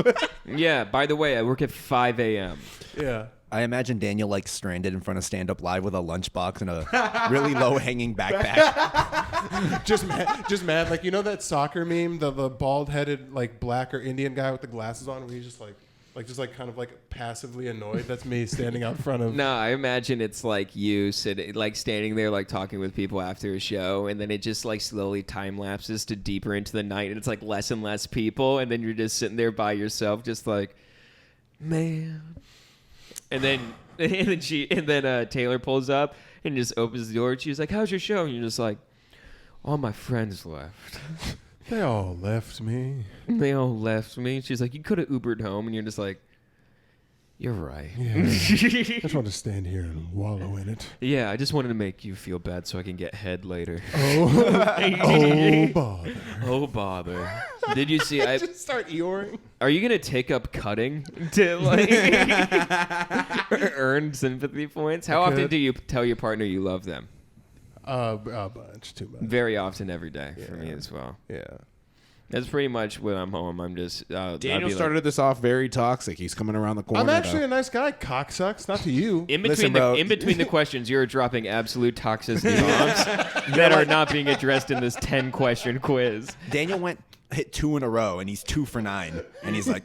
Yeah, by the way, I work at 5 a.m. Yeah. I imagine Daniel like stranded in front of Stand Up Live with a lunchbox and a really low hanging backpack. Just mad. Like, you know that soccer meme, the bald headed like black or Indian guy with the glasses on, where he's just like Like just like kind of like passively annoyed. That's me standing out front of. No, I imagine it's like you sitting, like standing there, like talking with people after a show, and then it just like slowly time lapses to deeper into the night, and it's like less and less people, and then you're just sitting there by yourself, just like, man. And then Taylor pulls up and just opens the door, and she's like, "How's your show?" And you're just like, "All my friends left." They all left me. They all left me. She's like, "You could have Ubered home," and you're just like, "You're right." Yeah. I just want to stand here and wallow in it. Yeah, I just wanted to make you feel bad so I can get head later. Oh bother. Oh bother! Did you see? Just start Eeyoring. Are you gonna take up cutting to like earn sympathy points? How often could. do you tell your partner you love them? A bunch, too much. Very often, every day for me Yeah. as well. Yeah. That's pretty much when I'm home. I'm just Daniel started this off very toxic. He's coming around the corner. I'm actually though. a nice guy, cocksucks. Not to you. in between Listen, bro. in between the questions. You're dropping absolute toxicity bombs that are not being addressed in this 10-question quiz. Daniel hit 2 in a row, and he's 2 for 9. And he's like,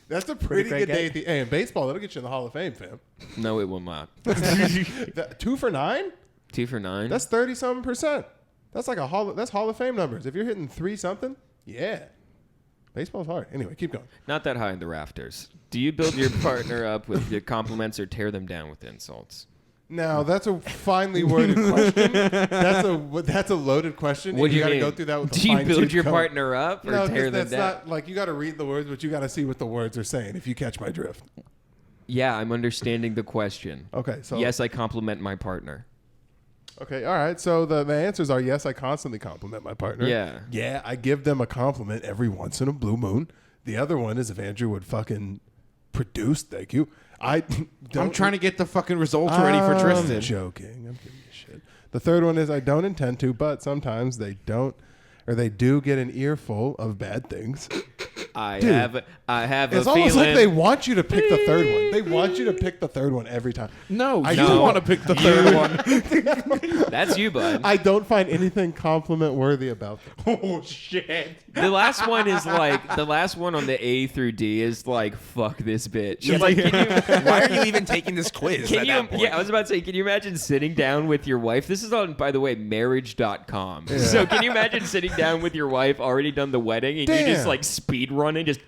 That's a pretty great good guy. day at the Hey, in baseball, that'll get you in the Hall of Fame, fam. No, it will not. 2 for 9? 2 for 9. That's 30-something%. That's like that's Hall of Fame numbers. If you're hitting 3-something, yeah. Baseball's hard. Anyway, keep going. not that high in the rafters. Do you build your partner up with your compliments or tear them down with insults? Now, that's a finely worded question. That's a loaded question. What and do you gotta mean? go through that with Do a you fine-tooth build your comb. partner up or No, tear them that's down? not like you got to read the words, but you got to see what the words are saying. If you catch my drift. Yeah, I'm understanding the question. Okay, so Yes, I compliment my partner. Okay, all right. So the answers are yes. I constantly compliment my partner. Yeah. Yeah, I give them a compliment every once in a blue moon. The other one is if Andrew would fucking produce. Thank you. I'm trying to get the fucking results ready for Tristan. I'm joking. I'm giving you shit. The third one is I don't intend to, but sometimes they don't, or they do get an earful of bad things. I Dude, have a It's feeling. almost like they want you to pick the third one. They want you to pick the third one every time. No, I you don't don't want to pick the third one. That's you, bud. I don't find anything compliment worthy about them. Oh shit! The last one is like the last one on the A through D is like fuck this bitch. Like, Why are you even taking this quiz? can at you? that point? Yeah, I was about to say, can you imagine sitting down with your wife? This is on, by the way, marriage.com. So can you imagine sitting down with your wife, already done the wedding, and you just Damn. like speed running, just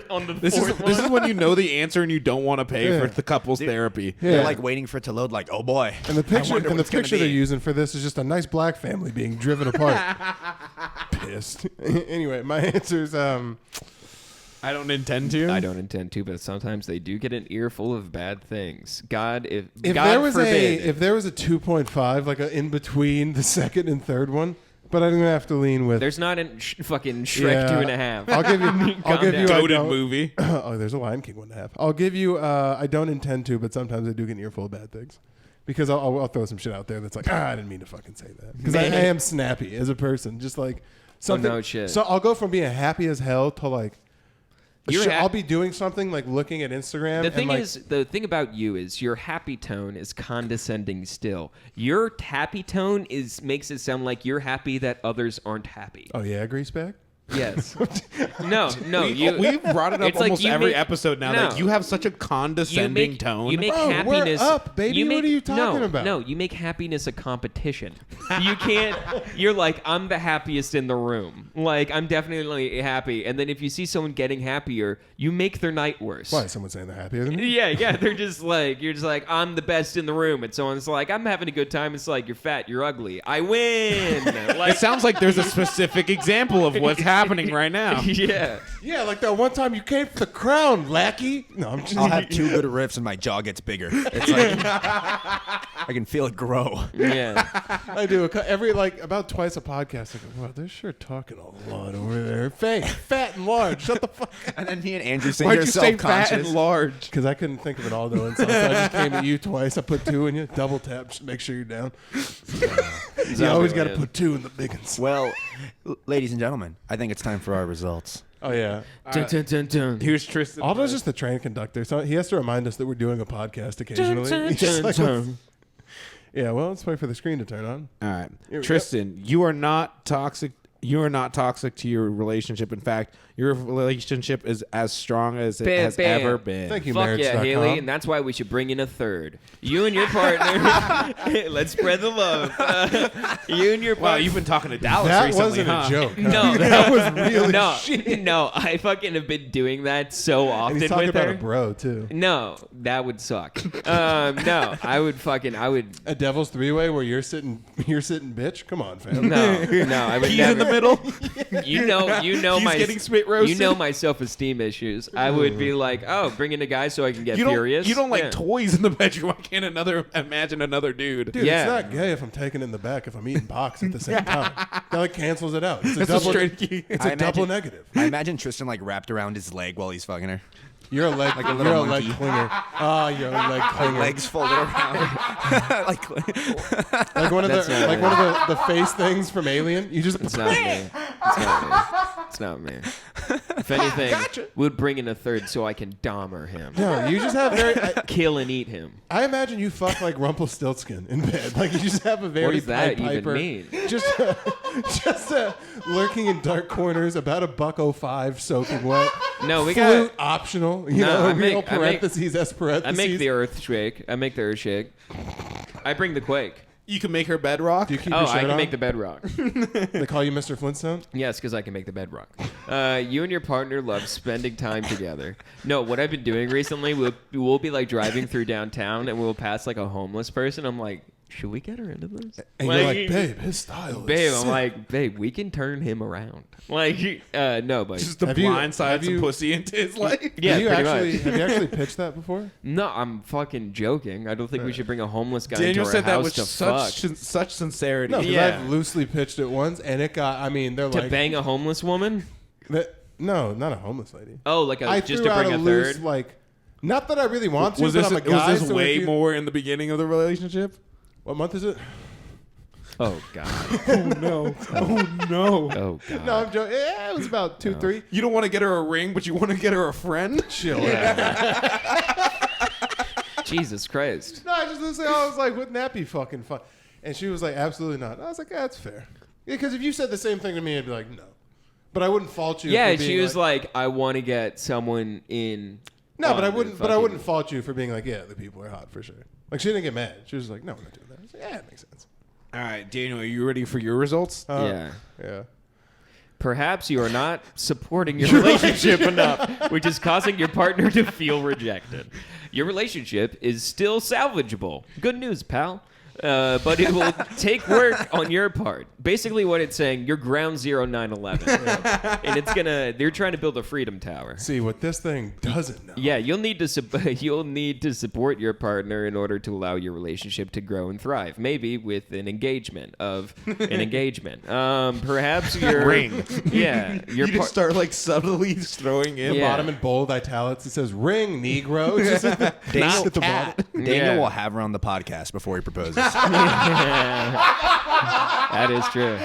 on the This fourth is one? when you know the answer and you don't want to pay Yeah. for the couples therapy. They're like waiting for it to load, like, oh boy. And the picture, wonder and the what's gonna picture be. they're using for this is just a nice black family being driven apart. Pissed. Anyway, my answer's I don't intend to. I don't intend to, but sometimes they do get an earful of bad things. God, if if God there was forbid, a 2.5, like a in between the second and third one, but I'm gonna have to lean with. there's not a fucking Shrek Yeah. 2.5. I'll give you. I'll Calm give down. you. I Goated don't- movie. Oh, there's a Lion King 1.5. I'll give you. I don't intend to, but sometimes I do get an earful of bad things. Because I'll throw some shit out there that's like, I didn't mean to fucking say that. Because I am snappy as a person. Just like something. no shit. So I'll go from being happy as hell to like, You're ha- I'll be doing something like looking at Instagram. The thing and like, is, the thing about you is your happy tone is condescending still. Your happy tone makes it sound like you're happy that others aren't happy. oh yeah, greasebag. Yes. no. We've brought it up It's like almost you every make- episode now. No. That you have such a You condescending tone. You make Bro, we're happiness up, baby. What are you talking about? No, you make happiness a competition. You can't. You're like, I'm the happiest in the room. Like, I'm definitely happy. And then if you see someone getting happier, you make their night worse. Why is someone saying they're happier than me? Yeah. They're just like, you're just like, I'm the best in the room, and someone's like, I'm having a good time. It's like, you're fat, you're ugly, I win. Like, it sounds like there's a specific example of what's happening right now. yeah. Yeah, like that one time you came for the crown, lackey. No, I'm just. I'll have 2 good riffs and my jaw gets bigger. It's like I can feel it grow. Yeah. I do every like about twice a podcast. I go, wow, they're sure talking a lot over there. Fat and large. Shut the fuck up. And then me and Andrew sing Why'd there you say fat self-conscious. and large? Because I couldn't think of it all though. And so I just came at you twice. I put 2 in you. Double tap. Just make sure you're down. You always got to Zombieland. put 2 in the big ones. Well, ladies and gentlemen, I think it's time for our results. Oh yeah. Dun, dun, dun, dun. Here's Tristan. Aldo's just the train conductor, so he has to remind us that we're doing a podcast occasionally. Dun, He's just dun, like, dun. yeah, well, let's wait for the screen to turn on. All right, Here we Tristan, you are not toxic. you are not toxic to your relationship. In fact, your relationship is as strong as it Bam, has bam. ever been. Thank you, Fuck marriage.com. yeah, Haley, and that's why we should bring in a third. You and your partner. Let's spread the love. You and your Wow, partner. you've been talking to Dallas That recently, wasn't huh? a joke. No, that was really no, shit. no. I fucking have been doing that so And often he's talking with about her. a bro too. No, that would suck. No, I would. A devil's three-way where you're sitting bitch. Come on, fam. No, I would He's never. in the middle. You know He's my getting spit roasted. You know my self-esteem issues. I would be like, oh, bring in a guy so I can get You don't. furious. You don't like Yeah. toys in the bedroom. I can't imagine another dude. Dude, Yeah. it's not gay if I'm taking in the back if I'm eating box at the same time. That like cancels it out. It's a That's a double. straight key. It's I a double imagine- negative. I imagine Tristan like wrapped around his leg while he's fucking her. You're a leg. Like a you're little a leg monkey. clinger. Oh, you're a leg clinger. Legs folded around. like Like one of That's the not like me. one of the face things from Alien. You just It's not me. It's not me. It's not me. If anything, we'd bring in a third so I can Dahmer him. no. You just have very. Kill and eat him. I imagine you fuck like Rumpelstiltskin in bed. Like you just have a very What does that Pied even Piper. mean? Just lurking in dark corners, about $1.05 soaking wet. No, we Flute got. optional. You No, know, I real make- I make- parentheses, S parentheses. I make the earth shake. I make the earth shake. I bring the quake. You can make her bedrock. Do you keep Oh, your shirt I can on? make the bedrock. They call you Mr. Flintstone? Yes, because I can make the bedrock. You and your partner love spending time together. No, what I've been doing recently, we'll be like driving through downtown and we'll pass like a homeless person. I'm like, should we get her into this? And you're like, babe, his style Babe, is I'm sick. like, babe, we can turn him around. Like, no, but Just to Have you- blindside have some you- pussy into his life. yeah, have you pretty actually much. have you actually pitched that before? No, I'm fucking joking. I don't think we should bring a homeless guy Daniel into our said that house with to fuck. such sincerity. No, because Yeah. I've loosely pitched it once, and it got. I mean, they're To like, bang a homeless woman? no, not a homeless lady. Oh, like I just threw to bring out a loose, third? like, not that I really want to, Was but this I'm a guy. was this so way if you- more in the beginning of the relationship? What month is it? Oh, God. Oh no! Oh no! Oh, God. No, I'm joking. Yeah, it was about 2, 3. You don't want to get her a ring, but you want to get her a friend. Chill out. Jesus Christ. No, I was like, wouldn't that be fucking fun? And she was like, absolutely not. I was like, yeah, that's fair. Because if you said the same thing to me, I'd be like, no. But I wouldn't fault you. Yeah, for being she was like, I want to get someone in. no, but I on wouldn't. and But I fucking- wouldn't fault you for being like, yeah, the people are hot for sure. Like she didn't get mad. She was like, no, we're not doing that. I was like, yeah, it makes sense. All right, Daniel, are you ready for your results? Yeah. Yeah. Perhaps you are not supporting your relationship enough, which is causing your partner to feel rejected. Your relationship is still salvageable. Good news, pal. But it will take work on your part. Basically, what it's saying, you're ground zero 9/11, and it's gonna. They're trying to build a freedom tower. See what this thing doesn't know. Yeah, you'll need to support your partner in order to allow your relationship to grow and thrive. Maybe with an engagement. Perhaps your Ring. Yeah, your You just start like subtly throwing in. Yeah. Bottom in bold italics, it says "ring Negro." It's just at the, Daniel, at the bottom. Daniel Yeah. will have her on the podcast before he proposes. That is true.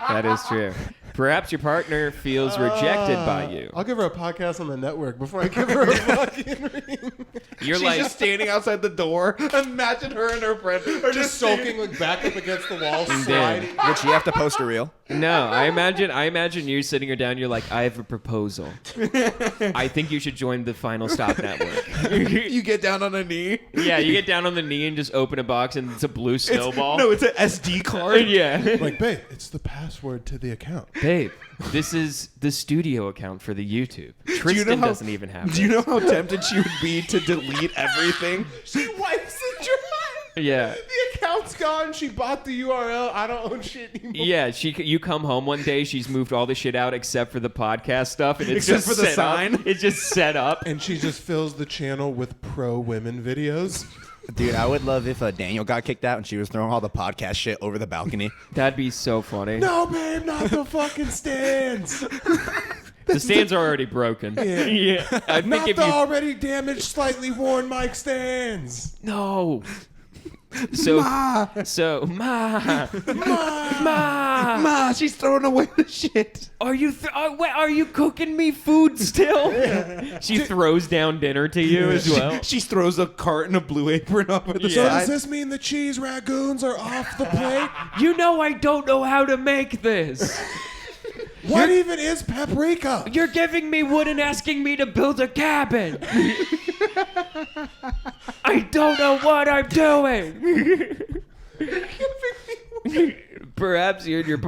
That is true. Perhaps your partner feels rejected by you. I'll give her a podcast on the network before I give her a fucking ring. You're She's like, just standing outside the door. Imagine her and her friend are Just sulking like back up against the wall, Damn. sliding. Would she have to post a reel? no. I imagine you sitting her down. You're like, I have a proposal. I think you should join the Final Stop Network. You get down on a knee. Yeah, you get down on the knee and just open a box, and it's a blue snowball. No, it's an SD card. yeah. Like, babe, it's the password to the account. Babe, this is the studio account for the YouTube. Tristan how- doesn't even have Do you it. know how tempted she would be to delete everything? She wipes the drive. Yeah. The account's gone. She bought the URL. I don't own shit anymore. Yeah, you come home one day, she's moved all the shit out except for the podcast stuff, and it's Except just for the set up. sign? It's just set up. And she just fills the channel with pro women videos. Dude, I would love if Daniel got kicked out and she was throwing all the podcast shit over the balcony. That'd be so funny. No, babe, not the fucking stands. The stands are already broken. Yeah. I Not think if the you already damaged, slightly worn mic stands. no, Ma, she's throwing away the shit. Are you are you cooking me food still? She throws down dinner to you as well. She throws a carton of Blue Apron up at the So side. does this mean the cheese ragoons are off the plate? You know I don't know how to make this. What even is paprika? You're giving me wood and asking me to build a cabin. I don't know what I'm doing. Perhaps your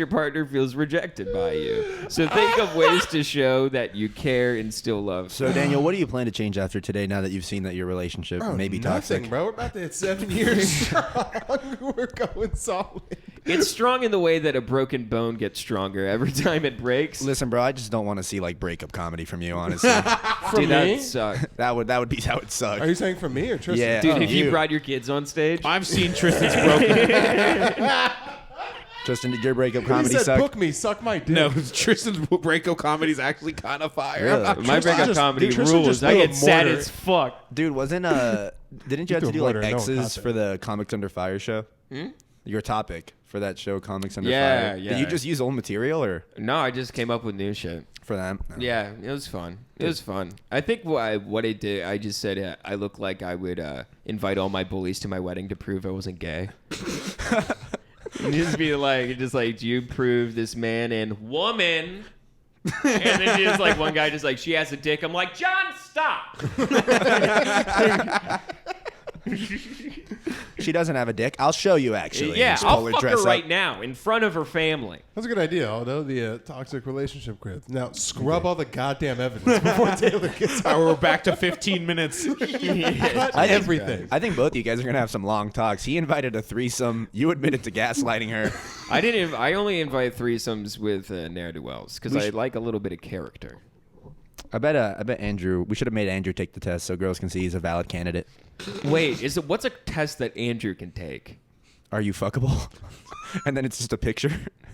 partner feels rejected by you. So think of ways to show that you care and still love. So Daniel, what do you plan to change after today? Now that you've seen that your relationship may be Nothing, toxic. bro. We're about to hit 7 years strong. We're going solid. It's strong in the way that a broken bone gets stronger every time it breaks. Listen, bro, I just don't want to see like breakup comedy from you, honestly. Dude, me? that sucks. that would suck. Are you saying for me or Tristan? Yeah. Dude, have you you. brought your kids on stage? I've seen Tristan's broken. Tristan, did your breakup He comedy said, suck? book me, suck my dick. No, Tristan's breakup comedy is actually kind of fire. Really? My breakup just- comedy dude, Tristan rules. just I threw a get sad mortar. as fuck. Dude, didn't you have to threw a do like mortar, no X's concept. for the Comics Under Fire show? Your topic for that show, Comics Under Yeah, Fire. yeah. Did you just use old material or No, I just came up with new shit. for them? No. Yeah, it was fun. It was fun. I think what I did, I just said I look like I would invite all my bullies to my wedding to prove I wasn't gay. And just be like, do you prove this man and woman? And then just like one guy just like, she has a dick. I'm like, John, stop. She doesn't have a dick. I'll show you actually. Yeah, Just I'll pull her fuck her dress right up. now in front of her family. That's a good idea, although the toxic relationship quiz. Now, scrub all the goddamn evidence before Taylor gets out. We're back to 15 minutes. Cut everything. I think both of you guys are gonna have some long talks. He invited a threesome. You admitted to gaslighting her. I only invite threesomes with ne'er-do-wells because I like a little bit of character. I bet Andrew. We should have made Andrew take the test so girls can see he's a valid candidate. Wait, what's a test that Andrew can take? Are you fuckable? And then it's just a picture.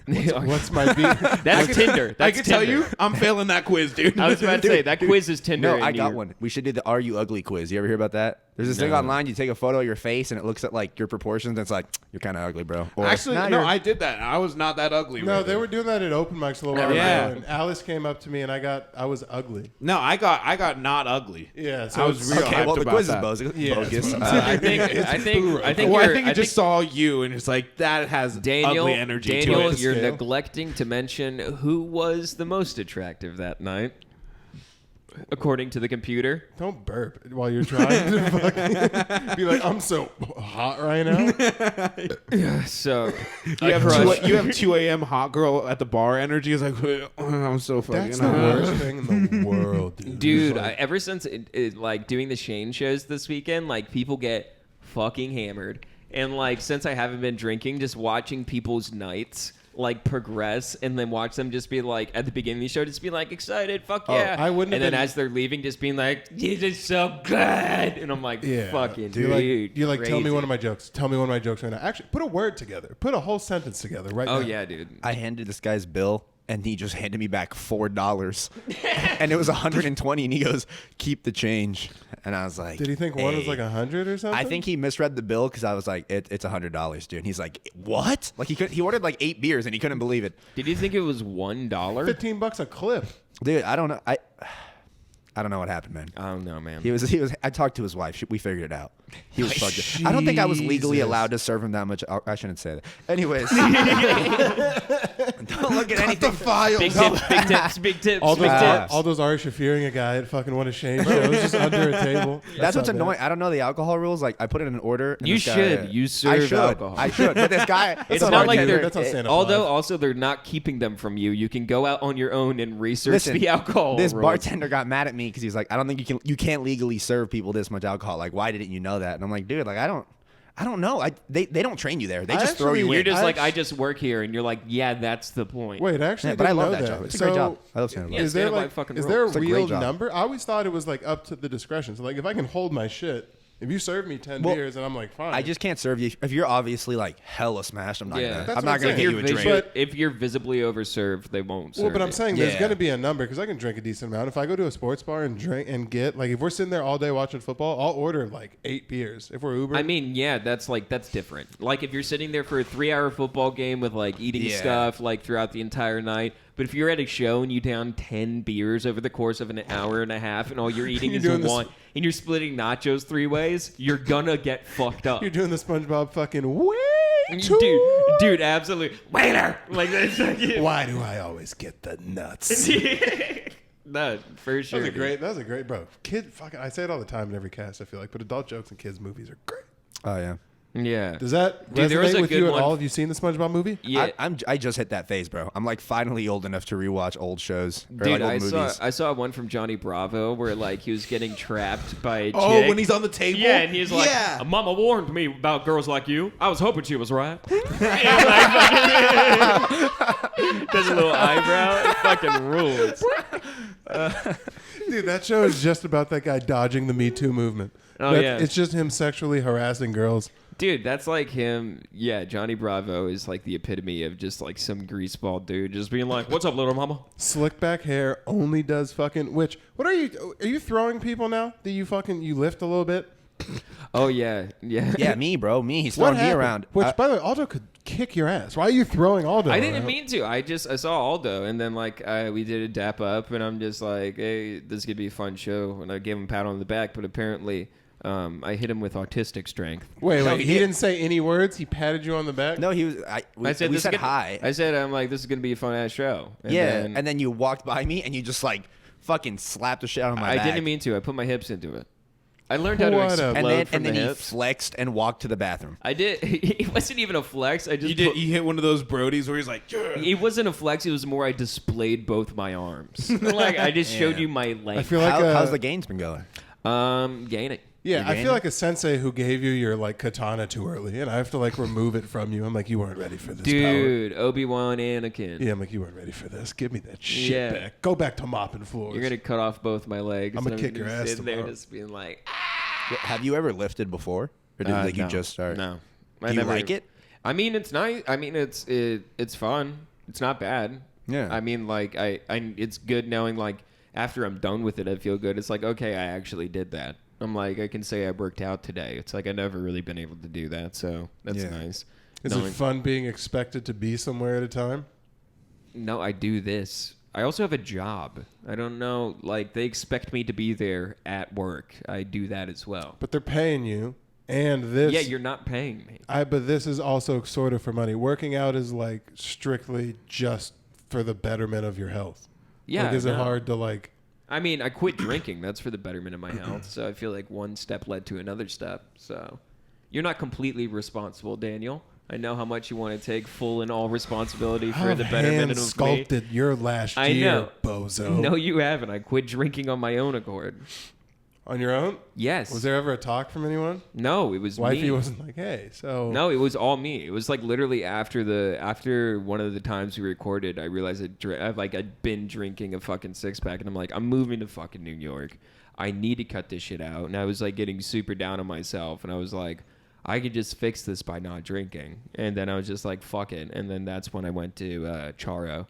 What's my beat? That's Tinder. That's I can tell Tinder. you, I'm failing that quiz, dude. I was about to say that quiz is Tinder. No, and I got you- one. We should do the Are You Ugly quiz. You ever hear about that? There's this thing online. You take a photo of your face and it looks at like your proportions. And it's like you're kind of ugly, bro. Or, Actually, "Nah, no, you're-" I did that. I was not that ugly. No, right they there. were doing that at open mics a little while Yeah. ago, and Alice came up to me, and I was ugly. No, I got not ugly. Yeah, so I was real Okay, hyped well the about quiz that. is Yeah, bogus. that's what I'm I think Well, I you're- think it just saw you, and it's like that has Daniel, ugly energy Daniel, to it. you're Scale. neglecting to mention who was the most attractive that night, according to the computer. don't burp while you're trying to fucking be like, I'm so hot right now. So You have 2 a.m. hot girl at the bar energy. It's like I'm so fucking. That's the hot. worst thing in the world, dude. dude, It's like- ever since like doing the Shane shows this weekend, like people get fucking hammered, and like since I haven't been drinking, just watching people's nights like progress, and then watch them just be like at the beginning of the show, just be like excited, fuck yeah. I wouldn't and have then been- as they're leaving, just being like, "This is so good," and I'm like, Yeah, fucking You're like, tell me crazy. one of my jokes. Tell me one of my jokes right now. Actually, put a word together. Put a whole sentence together right now. Oh yeah, dude. I handed this guy's bill and he just handed me back $4, and it was 120, and he goes, "Keep the change." And I was like, Did he think one was "Hey." like 100 or something? I think he misread the bill because I was like, it's $100, dude. And he's like, what? Like he ordered like 8 beers and he couldn't believe it. Did you think it was $1? $15 a clip. Dude, I don't know. I don't know what happened, man. I don't know, man. He was. I talked to his wife. We figured it out. He was fucked up. I don't think I was legally Jesus. allowed to serve him that much. I shouldn't say that. Anyways, don't look at anything. Big tips, big tips, big tips, All big those, tips. all those Ari Shafiring a guy at fucking one of Shane's shows just under a table. That's what's not bad. annoying. I don't know the alcohol rules. Like I put in an order. and You this guy- should. You serve I should. alcohol. I should. But this guy. It's not not like bartender. they're. That's not staying up Although live. also they're not keeping them from you. You can go out on your own and research Listen, the alcohol. This rules. bartender got mad at me because he's like, I don't think you can't legally serve people this much alcohol. Like, why didn't you know that? And I'm like, dude, like I don't know. They don't train you there. They I just throw actually- you You're in. just I like, I actually- just work here, and you're like, yeah, that's the point. Wait, actually, Yeah, but I didn't love know that job. It's a great job. I love stand-up. Yeah, Is there stand-up like fucking is rules. there a It's a great real job. number? I always thought it was like up to the discretion. So like if I can hold my shit, If you serve me 10 Well, beers and I'm like, fine. I just can't serve you if you're obviously like hella smashed. I'm not Yeah. gonna. That's I'm what not I'm gonna saying. get you a If you're drink. But- if you're visibly overserved, they won't serve Well, but I'm you. saying there's Yeah. going to be a number because I can drink a decent amount. If I go to a sports bar and drink and get like if we're sitting there all day watching football, I'll order like 8 beers. If we're Uber, I mean, yeah, that's different. Like if you're sitting there for a 3-hour football game with like eating Yeah. stuff like throughout the entire night. But if you're at a show and you down 10 beers over the course of an hour and a half and all you're eating You're is doing this- one and you're splitting nachos 3 ways, you're gonna get fucked up. you're doing the SpongeBob fucking way too. Dude, absolutely. Waiter! Like that's like, Why do I always get the nuts? No, for sure. That dude. was a great, bro. Kid, fucking, I say it all the time in every cast. I feel like, but adult jokes and kids movies are great. Oh yeah. Yeah. Does that Dude, there was resonate a with good you at one- all? Have you seen the SpongeBob movie? Yeah. I just hit that phase, bro. I'm like finally old enough to rewatch old shows or Dude, like old movies. I saw one from Johnny Bravo where like he was getting trapped by a Oh, chick. when he's on the table. Yeah, and he's like, Yeah. Mama warned me about girls like you. I was hoping she was right. Does a little eyebrow. It fucking rules. Dude, that show is just about that guy dodging the Me Too movement. Oh, yeah. It's just him sexually harassing girls. Dude, that's like him. Yeah, Johnny Bravo is like the epitome of just like some greaseball dude just being like, "What's up, little mama?" Slick back hair only does fucking. Which what are you throwing people now? Do you lift a little bit? Oh yeah, yeah. Yeah, me, bro. Me. He's What throwing me happened? around. Which, by the way, Aldo could kick your ass. Why are you throwing Aldo? I didn't around? mean to. I saw Aldo, and then like we did a dap up, and I'm just like, "Hey, this is gonna be a fun show," and I gave him a pat on the back, but apparently. I hit him with autistic strength. Wait, No, he he didn't say any words. He patted you on the back. No, he was. We this is said gonna- hi. I said, I'm like, this is gonna be a fun ass show. And yeah, then and then you walked by me and you just like fucking slapped the shit out of my I back. didn't mean to. I put my hips into it. I learned how to What a- explode And then from and then the he hips. flexed and walked to the bathroom. I did. It wasn't even a flex. I just. You hit one of those Brodies where he's like, "Yeah." It wasn't a flex. It was more I displayed both my arms. Like I just showed you my length. I feel like How's the gains been going? Gaining. yeah, You I gained feel it? like a sensei who gave you your like katana too early, and I have to like remove it from you. I'm like, you weren't ready for this, Dude, Obi-Wan, Anakin. power. Yeah, I'm like, you weren't ready for this. Give me that shit Yeah. back. Go back to mopping floors. You're gonna cut off both my legs. I'ma and kick gonna your be ass sitting there tomorrow. just being like, Have you ever lifted before, or did like, you no. just start? No. Do you like it? I mean, it's nice. I mean, it's fun. It's not bad. Yeah. I mean, like I it's good knowing like after I'm done with it, I feel good. It's like okay, I actually did that. I'm like I can say I worked out today. It's like I've never really been able to do that, so that's Yeah. nice. Is Knowing- it fun being expected to be somewhere at a time? No, I do this. I also have a job. I don't know. Like they expect me to be there at work. I do that as well. But they're paying you, and this. Yeah, you're not paying me. But this is also sort of for money. Working out is like strictly just for the betterment of your health. Yeah. Like, is it no. hard to like? I mean, I quit drinking. That's for the betterment of my health. So I feel like one step led to another step. So you're not completely responsible, Daniel. I know how much you want to take full and all responsibility for I've the betterment hand of me. sculpted your last I year, know. bozo. No, you haven't. I quit drinking on my own accord. On your own? Yes. Was there ever a talk from anyone? No, it was Wifey me. wasn't like, hey, so. No, it was all me. It was like literally after one of the times we recorded, I realized I'd been drinking a fucking 6-pack, and I'm like, I'm moving to fucking New York. I need to cut this shit out. And I was like getting super down on myself, and I was like, I could just fix this by not drinking. And then I was just like, fuck it. And then that's when I went to Charo,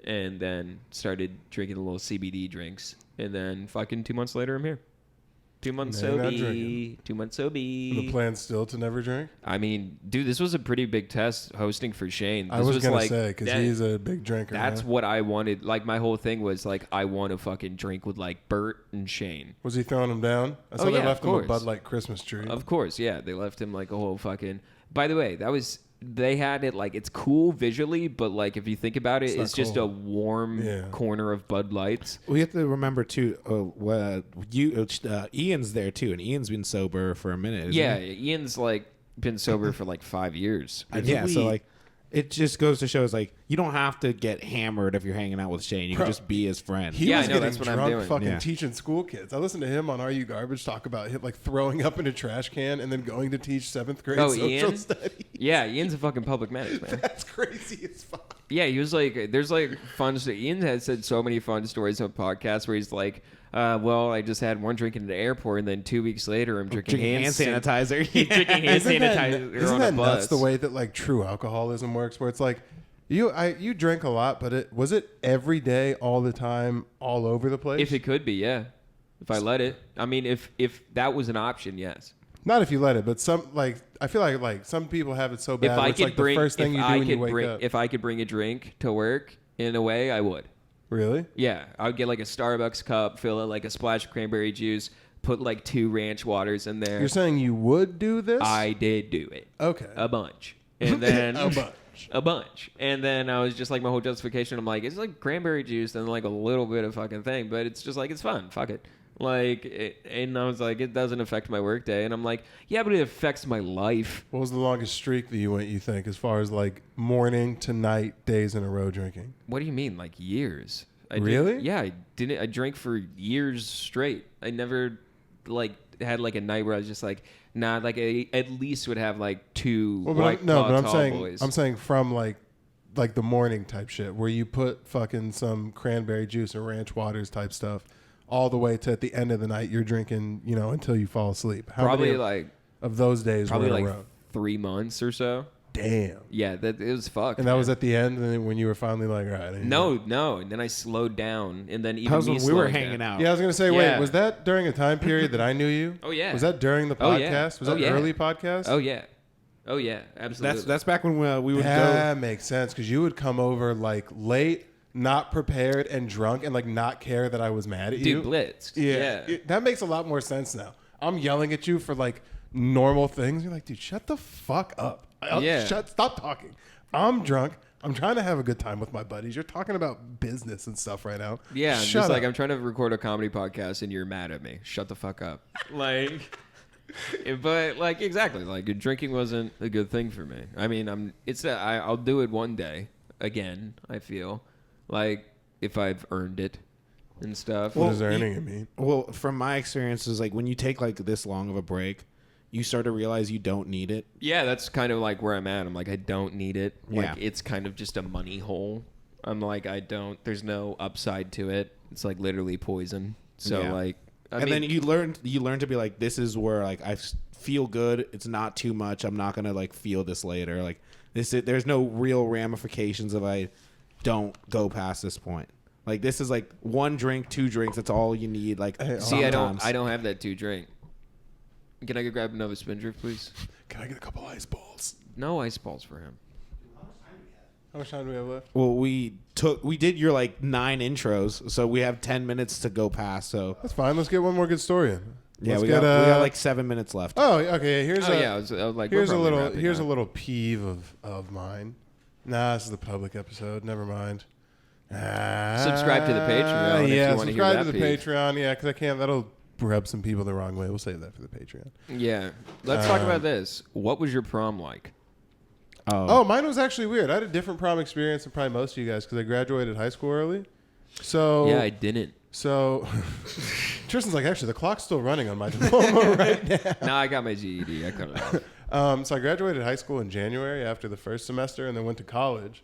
and then started drinking the little CBD drinks. And then fucking 2 months later, I'm here. 2 months Now you're not sober. drinking. 2 months sober. The plan still to never drink? I mean, dude, this was a pretty big test hosting for Shane. This I was going like, to say, because that- he's a big drinker. That's man. what I wanted. Like, my whole thing was, like, I want to fucking drink with, like, Bert and Shane. Was he throwing him down? I saw Oh, they yeah, left of him a course. Bud Light Christmas tree. Of course, yeah. They left him, like, a whole fucking... By the way, they had it, like, it's cool visually, but, like, if you think about it, not it's just cool. a warm Yeah. corner of Bud Lights. We have to remember too. Ian's there too, and Ian's been sober for a minute. Isn't Yeah, he? Ian's, like, been sober for, like, 5 years. Yeah. So like, it just goes to show is like you don't have to get hammered if you're hanging out with Shane. You Bro, can just be his friend. He Yeah, was I know, getting that's what I'm drunk doing. fucking Yeah. teaching school kids. I listened to him on Are You Garbage talk about him like throwing up in a trash can and then going to teach 7th grade Oh, social Ian? studies. Yeah, Ian's a fucking public menace, man. That's crazy as fuck. Yeah, he was like, there's like fun. Ian had said so many fun stories on podcasts where he's like, well, I just had one drink in the airport, and then 2 weeks later, I'm drinking hand sanitizer. drinking hand Isn't sanitizer isn't on a that bus. nuts the way that like true alcoholism works? Where it's like you drink a lot, but was it every day, all the time, all over the place? If it could be, yeah. If I let it. I mean, if that was an option, yes. Not if you let it, but some I feel like some people have it so bad. If where I it's could like bring, the first thing you do when you wake up. if I could bring a drink to work in a way, I would. Really? Yeah, I would get like a Starbucks cup, fill it like a splash of cranberry juice, put like 2 ranch waters in there. You're saying you would do this? I did do it. Okay. A bunch. And then A bunch. A bunch. And then I was just like, my whole justification, I'm like, it's like cranberry juice and like a little bit of fucking thing, but it's just like, it's fun. Fuck it. And I was like, it doesn't affect my work day. And I'm like, yeah, but it affects my life. What was the longest streak that you went, you think, as far as like morning to night days in a row drinking? What do you mean? Like years? Really? Yeah, I drank for years straight. I never like had like a night where I was just like, nah, like I at least would have like 2 white claw tall boys. I'm saying from like the morning type shit where you put fucking some cranberry juice or ranch waters type stuff all the way to at the end of the night you're drinking, until you fall asleep. How probably many like of those days probably were in like a row? 3 months or so. Damn. Yeah, that it was fucked. And that man. was at the end, and then when you were finally like, all right. No, and then I slowed down, and then even That was me when we were slowing hanging down. out. Yeah, I was gonna say, Yeah. wait, was that during a time period that I knew you? Oh, yeah. Was that during the Oh, podcast? yeah. Was Oh, that yeah. early podcast? Oh yeah, absolutely. That's back when we would go. That makes sense because you would come over like late, not prepared, and drunk, and like not care that I was mad at you. Dude, blitzed. Yeah, Yeah. that makes a lot more sense now. I'm yelling at you for like normal things. You're like, dude, shut the fuck up. Yeah. Stop talking. I'm drunk. I'm trying to have a good time with my buddies. You're talking about business and stuff right now. Yeah, I'm Shut just like up. I'm trying to record a comedy podcast and you're mad at me. Shut the fuck up. Like, but like exactly, like drinking wasn't a good thing for me. I mean, I'll do it one day again. I feel like if I've earned it and stuff. What does earning it mean? Well, from my experiences, like when you take like this long of a break, you start to realize you don't need it. Yeah, that's kind of like where I'm at. I'm like, I don't need it. Like, Yeah. it's kind of just a money hole. I'm like, there's no upside to it. It's like literally poison. So Yeah. like, Then you learn to be like, this is where like I feel good. It's not too much. I'm not gonna like feel this later. Like there's no real ramifications if I don't go past this point. Like this is like 1 drink, 2 drinks. That's all you need. Like see, I sometimes. don't have that 2 drink. Can I go grab another Spindrift, please? Can I get a couple ice balls? No ice balls for him. How much time do we have left? Well, we did your like 9 intros, so we have 10 minutes to go past. So That's fine. Let's get one more good story in. yeah, Let's we get, got like 7 minutes left. Oh, okay. Here's Oh a yeah, I was like, we're here's a probably little wrapping here's a up. little peeve of mine. Nah, this is the public episode. Never mind. Subscribe to the Patreon if Yeah, you wanna hear subscribe to that the peeve. Patreon. Yeah, because I can't. That'll rub some people the wrong way. We'll save that for the Patreon. Yeah, let's talk about this. What was your prom like? Oh, mine was actually weird. I had a different prom experience than probably most of you guys because I graduated high school early. So Yeah, I didn't. So Tristan's like, actually, the clock's still running on my diploma right now. No, I got my GED. I cut it off. So I graduated high school in January after the first semester, and then went to college.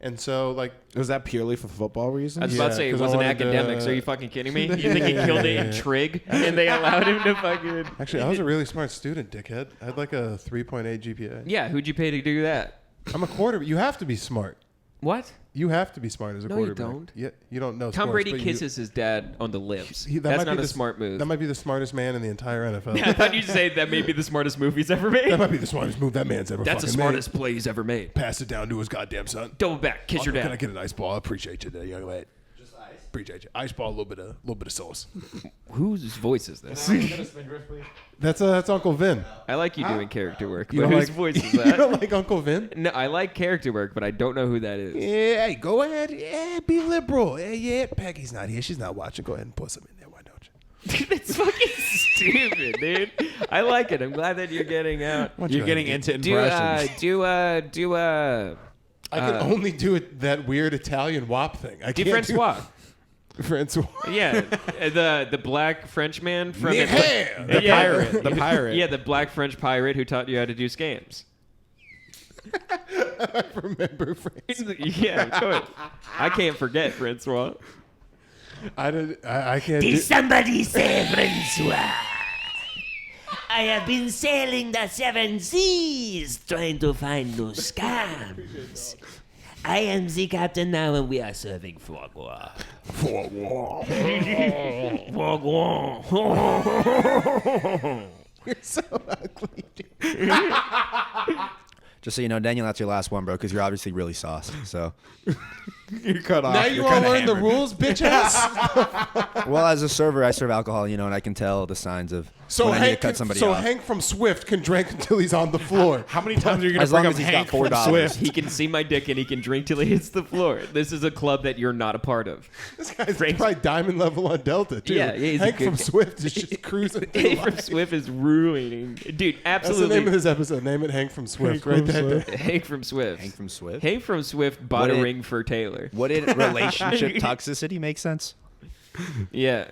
And so, like, Was that purely for football I was reasons? about to say it 'cause I wasn't wanted to- academics. Are you fucking kidding me? You think he killed it in trig and they allowed him to fucking? actually, I was a really smart student, dickhead. I had like a 3.8 GPA. Yeah, who'd you pay to do that? I'm a quarterback. You have to be smart. What? You have to be smart as a No, you quarterback. don't. Yeah, you don't know. Tom sports, Brady but you- kisses his dad on the lips. that That's might not be a the- smart move. That might be the smartest man in the entire NFL. I thought you'd say that may be the smartest move he's ever made. That might be the smartest move that man's ever That's the fucking smartest play he's ever made. made. Pass it down to his goddamn son. Double back, kiss your Can I dad. get an ice ball? I appreciate you there, young lad. Just ice? Appreciate you. Ice ball, a little bit of sauce. Whose voice is this? That's Uncle Vin. I like you doing character work, You but don't whose like- voice is You that? don't like Uncle Vin? No, I like character work, but I don't know who that is. Yeah, hey, go ahead. Yeah, be liberal. Yeah, Peggy's not here. She's not watching. Go ahead and put some in there. Why don't you? That's fucking stupid, dude. I like it. I'm glad that you're getting out. You're getting into Do impressions. I can only do it that weird Italian WAP thing. I do can't Francois. Francois. Yeah, the black French man from Yeah. the pirate. The pirate. Yeah, the black French pirate who taught you how to do scams. I remember Francois. Yeah, of course. I can't forget Francois. I can't do. Somebody say Francois. I have been sailing the seven seas trying to find those scams. I am the captain now and we are serving foie gras. Foie gras. You're so ugly. Just so you know, Daniel, that's your last one, bro, because you're obviously really sauce. So, You're cut off. Now You're you all kinda learn the hammered. rules, bitch ass. well, as a server, I serve alcohol, and I can tell the signs of when I need to cut somebody off. Hank from Swift can drink until he's on the floor. How many times are you going As to bring long up as he's Hank got $4. from Swift? He can see my dick and he can drink till he hits the floor. This is a club that you're not a part of. This guy's probably diamond level on Delta too. Yeah, he's a Hank good from guy. Swift is just cruising. through Hank from life. Swift is ruining. Dude, That's absolutely. the name of this episode. Name it Hank from Swift. Right there. Hank from Swift. Hank from Swift. Hank from Swift bought What a did- ring for Taylor. What did relationship toxicity make sense? Yeah.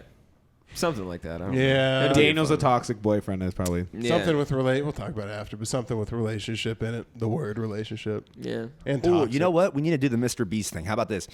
Something like that. I don't know. Yeah. That'd be Daniel's a fun. toxic boyfriend. That's probably. Yeah. Something with relate. We'll talk about it after, but something with relationship in it. The word relationship Yeah. and Ooh, toxic. you know what? We need to do the Mr. Beast thing. How about this?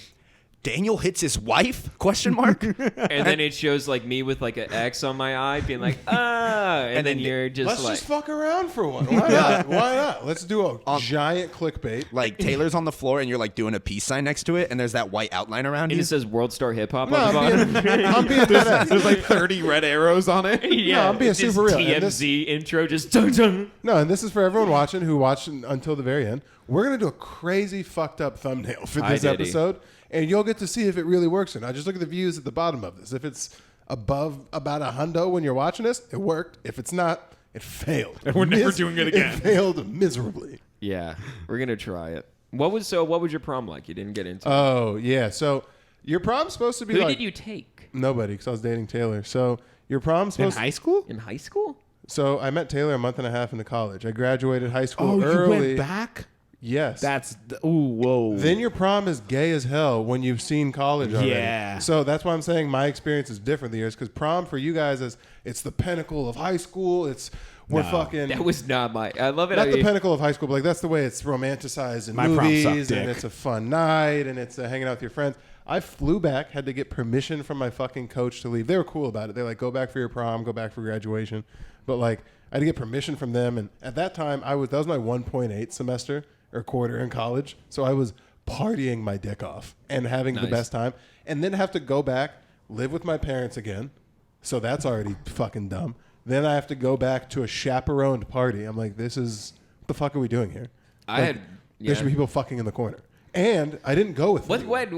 Daniel hits his wife? Question mark. And then it shows like me with like an X on my eye being like, and then then you're just Let's like, just fuck around for one. Why not? Why not? Let's do a giant clickbait. Like Taylor's on the floor, and you're like doing a peace sign next to it, and there's that white outline around and you. it says World Star Hip Hop No, on the I'm bottom. being, I'm being dead ass. There's like 30 red arrows on it. Yeah, I'm being it's just super real. TMZ And this- intro, just dun, dun. No, and this is for everyone watching who watched until the very end. We're gonna do a crazy fucked up thumbnail for Hi, this Diddy. episode, and you'll get to see if it really works or not. Just look at the views at the bottom of this. If it's above about a hundo when you're watching this, it worked. If it's not, it failed. And we're never doing it again. It failed miserably. Yeah, we're gonna try it. What was your prom like? You didn't get into. it. Oh yeah. So your prom's supposed to be Who like did you take nobody because I was dating Taylor. So your prom's In supposed. high school? in high school? So I met Taylor a month and a half into college. I graduated high school Oh, early. you went back? Yes. That's. Ooh, whoa. Then your prom is gay as hell when you've seen college already. Yeah. So that's why I'm saying my experience is different the years because prom for you guys is it's the pinnacle of high school. We're No. fucking That was not my. I love it. not how the you- pinnacle of high school, but like that's the way it's romanticized in My prom movies, sucked and dick. it's a fun night, and it's hanging out with your friends. I flew back, had to get permission from my fucking coach to leave. They were cool about it. They're like, go back for your prom, go back for graduation, but like I had to get permission from them. And at that time, that was my 1.8 semester or quarter in college, so I was partying my dick off and having the Nice. best time, and then have to go back live with my parents again. So that's already fucking dumb. Then I have to go back to a chaperoned party. I'm like, what the fuck are we doing here? I Like, had. there should be Yeah. people fucking in the corner. And I didn't go with anyone.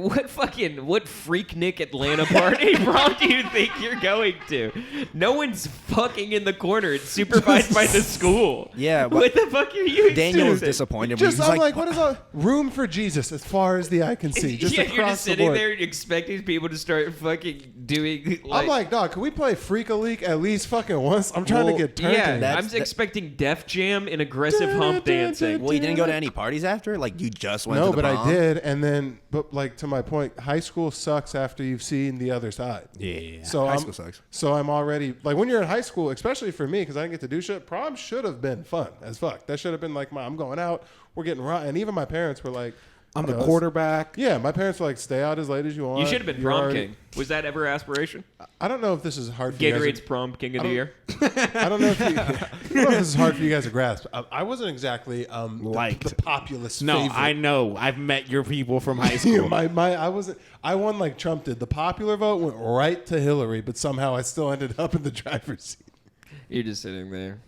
What freaknik Atlanta party prom do you think you're going to? No one's fucking in the corner. It's supervised by the school. Yeah, What the fuck are you? Daniel was doing? disappointed. Just He's I'm like, what is a room for Jesus as far as the eye can see? Just yeah, across you're just the sitting board. there expecting people to start fucking doing. I'm like, dog, can we play Freak a Leak at least fucking once? I'm trying to get turned. yeah, That's- I'm that- expecting Def Jam and aggressive hump dancing. Well, you didn't go to any parties after? Like you just went to No, the but prom? I did, and then, but like to my point, high school sucks after you've seen the other side. Yeah. So High I'm, school sucks. So I'm already like when you're in high school, especially for me, because I didn't get to do shit. Prom should have been fun as fuck. That should have been like, I'm going out, we're getting rotten, and even my parents were like, I'm the "Let's-" quarterback. Yeah, my parents were like, stay out as late as you want. You should have been You're prom already- king. Was that ever aspiration? I don't know if this is hard for you Gatorade's guys. prom king of the year. I don't know if I don't know if this is hard for you guys to grasp. I wasn't exactly Liked. the populist. No, favorite. I know. I've met your people from high school. I wasn't. I won like Trump did. The popular vote went right to Hillary, but somehow I still ended up in the driver's seat. You're just sitting there.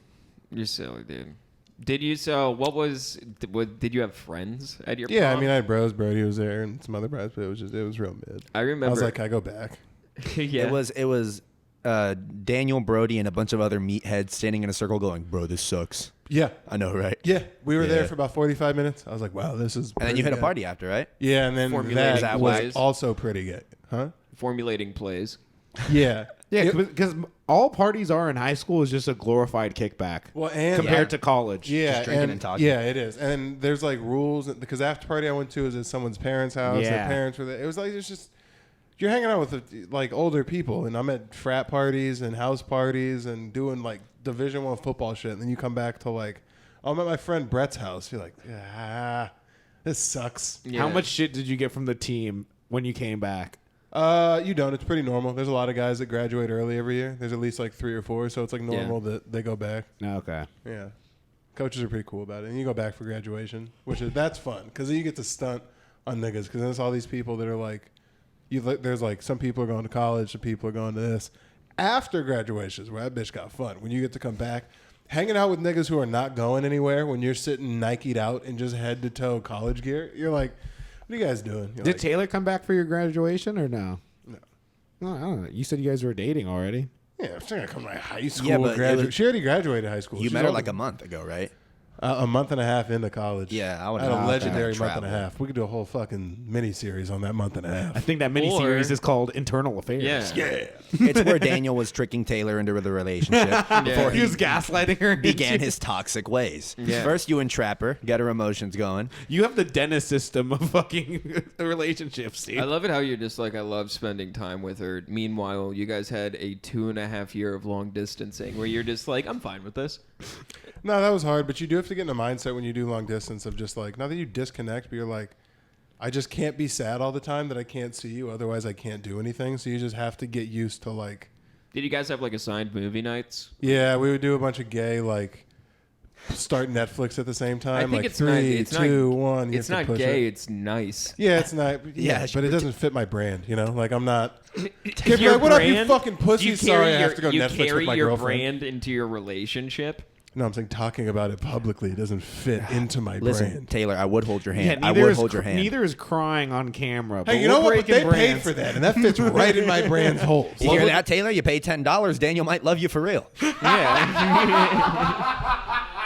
You're silly, dude. Did you? So, what did you have friends at your? Yeah, I prom? mean, I had bros. Brody was there, and some other bros, but it was real mid. I remember. I was like, I go back. yeah. It was Daniel, Brody, and a bunch of other meatheads standing in a circle going, bro, this sucks. Yeah, I know, right? yeah. We were there Yeah. for about 45 minutes. I was like, wow, this is. And then you hit pretty a good. party after, right? Yeah, and then Formulating that plays. was also pretty good, huh? formulating plays. Yeah, Yeah, because all parties are in high school is just a glorified kickback. Well, and compared to college. Yeah, Just drinking and talking. Yeah, it is. And there's like rules because after party I went to was at someone's parents' house. Their Yeah. parents were there. It was like it's just you're hanging out with like older people, and I'm at frat parties and house parties and doing like Division I football shit, and then you come back to like I'm at my friend Brett's house. You're like, this sucks. How much shit did you get from the team when you came back? You don't. It's pretty normal. There's a lot of guys that graduate early every year. There's at least like 3 or 4, so it's like normal that they go back. Okay. Yeah, coaches are pretty cool about it. And you go back for graduation, that's fun because you get to stunt on niggas because there's all these people that are like, there's like some people are going to college, some people are going to this. After graduations, where that bitch got fun. When you get to come back, hanging out with niggas who are not going anywhere. When you're sitting Nike'd out in just head to toe college gear, you're like, what are you guys doing? You're Did like, Taylor come back for your graduation or no? No. No, I don't know. You said you guys were dating already. Yeah, she's gonna come to my high school. Yeah, but it was- she already graduated high school. You She's met her older like a than- month ago, right? A month and a half into college. Yeah, I would had a have legendary thought month and a travel. half. We could do a whole fucking mini series on that month and a half. I think that mini series is called Internal Affairs. Yeah. It's where Daniel was tricking Taylor into the relationship before He was gaslighting her. began his toxic ways. Yeah. First, you entrap her, get her emotions going. You have the Dennis system of fucking relationships, dude. I love it how you're just like, I love spending time with her. Meanwhile, you guys had a 2.5 year of long distancing where you're just like, I'm fine with this. No, that was hard, but you do have to get in a mindset when you do long distance of just like, not that you disconnect, but you're like, I just can't be sad all the time that I can't see you. Otherwise, I can't do anything. So you just have to get used to like, Did you guys have like assigned movie nights? yeah, we would do a bunch of gay like start Netflix at the same time. I think like it's 3, not, 2, 1. You It's have to not push gay. It. It's nice. Yeah, it's not. Yeah, she but it doesn't fit my brand. You know, like I'm not. Your Like, what up, you brand- fucking pussy? you Sorry, carry I have to go you Netflix carry with my your girlfriend. brand into your relationship. No, I'm saying talking about it publicly doesn't fit into my Listen, brand. Taylor, I would hold your Yeah, hand. I neither would is hold your hand. Neither is crying on camera. But Hey, you know we're what? But breaking they paid brands. for that, and that fits right in my brand's holes. You hear that, Taylor? You pay $10. Daniel might love you for real. Yeah.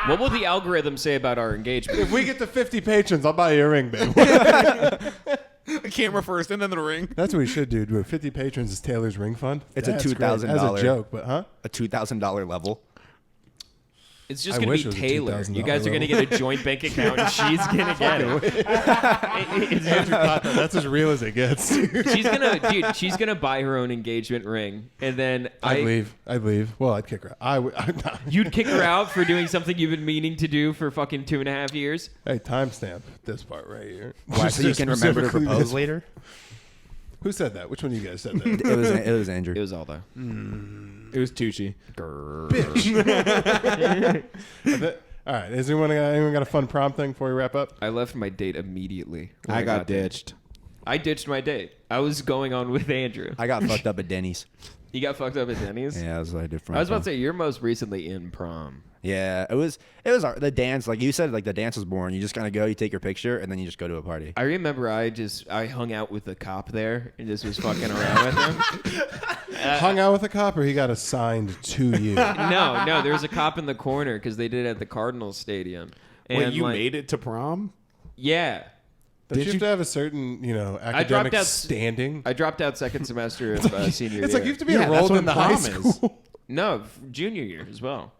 What will the algorithm say about our engagement? If we get to 50 patrons, I'll buy you a ring, babe. The camera first and then the ring. That's what we should do. Do 50 patrons is Taylor's ring fund. It's a That's great. $2,000 As a joke, but huh? A $2,000 level. It's just I going wish to it be was a Taylor. $2,000 You guys are going to get a joint bank account, and she's going to get it. That's as real as it gets. She's gonna buy her own engagement ring, and then I'd leave. Well, I'd kick her out. You'd kick her out for doing something you've been meaning to do for fucking 2.5 years. Hey, timestamp this part right here. Why, so you can remember to Specifically propose this- later? Who said that? Which one of you guys said that? It was Andrew. It was all though. It was Tucci. All right. Is anyone got a fun prom thing before we wrap up? I left my date immediately. when I got there. ditched. I ditched my date. I was going on with Andrew. I got fucked up at Denny's. You got fucked up at Denny's. Yeah, that's what I did for I my was about prom. to say you're most recently in prom. Yeah, it was the dance. Like you said, like the dance was boring. You just kind of go, you take your picture, and then you just go to a party. I remember I hung out with the cop there and just was fucking around with him. Hung out with a cop, or he got assigned to you? No, there was a cop in the corner because they did it at the Cardinals Stadium. And Wait, you like, made it to prom? Yeah. Don't you Did have to have a certain, academic out- standing? I dropped out second semester of senior year. It's like you have to be Yeah, enrolled that's in the what high prom is. school. No, junior year as well.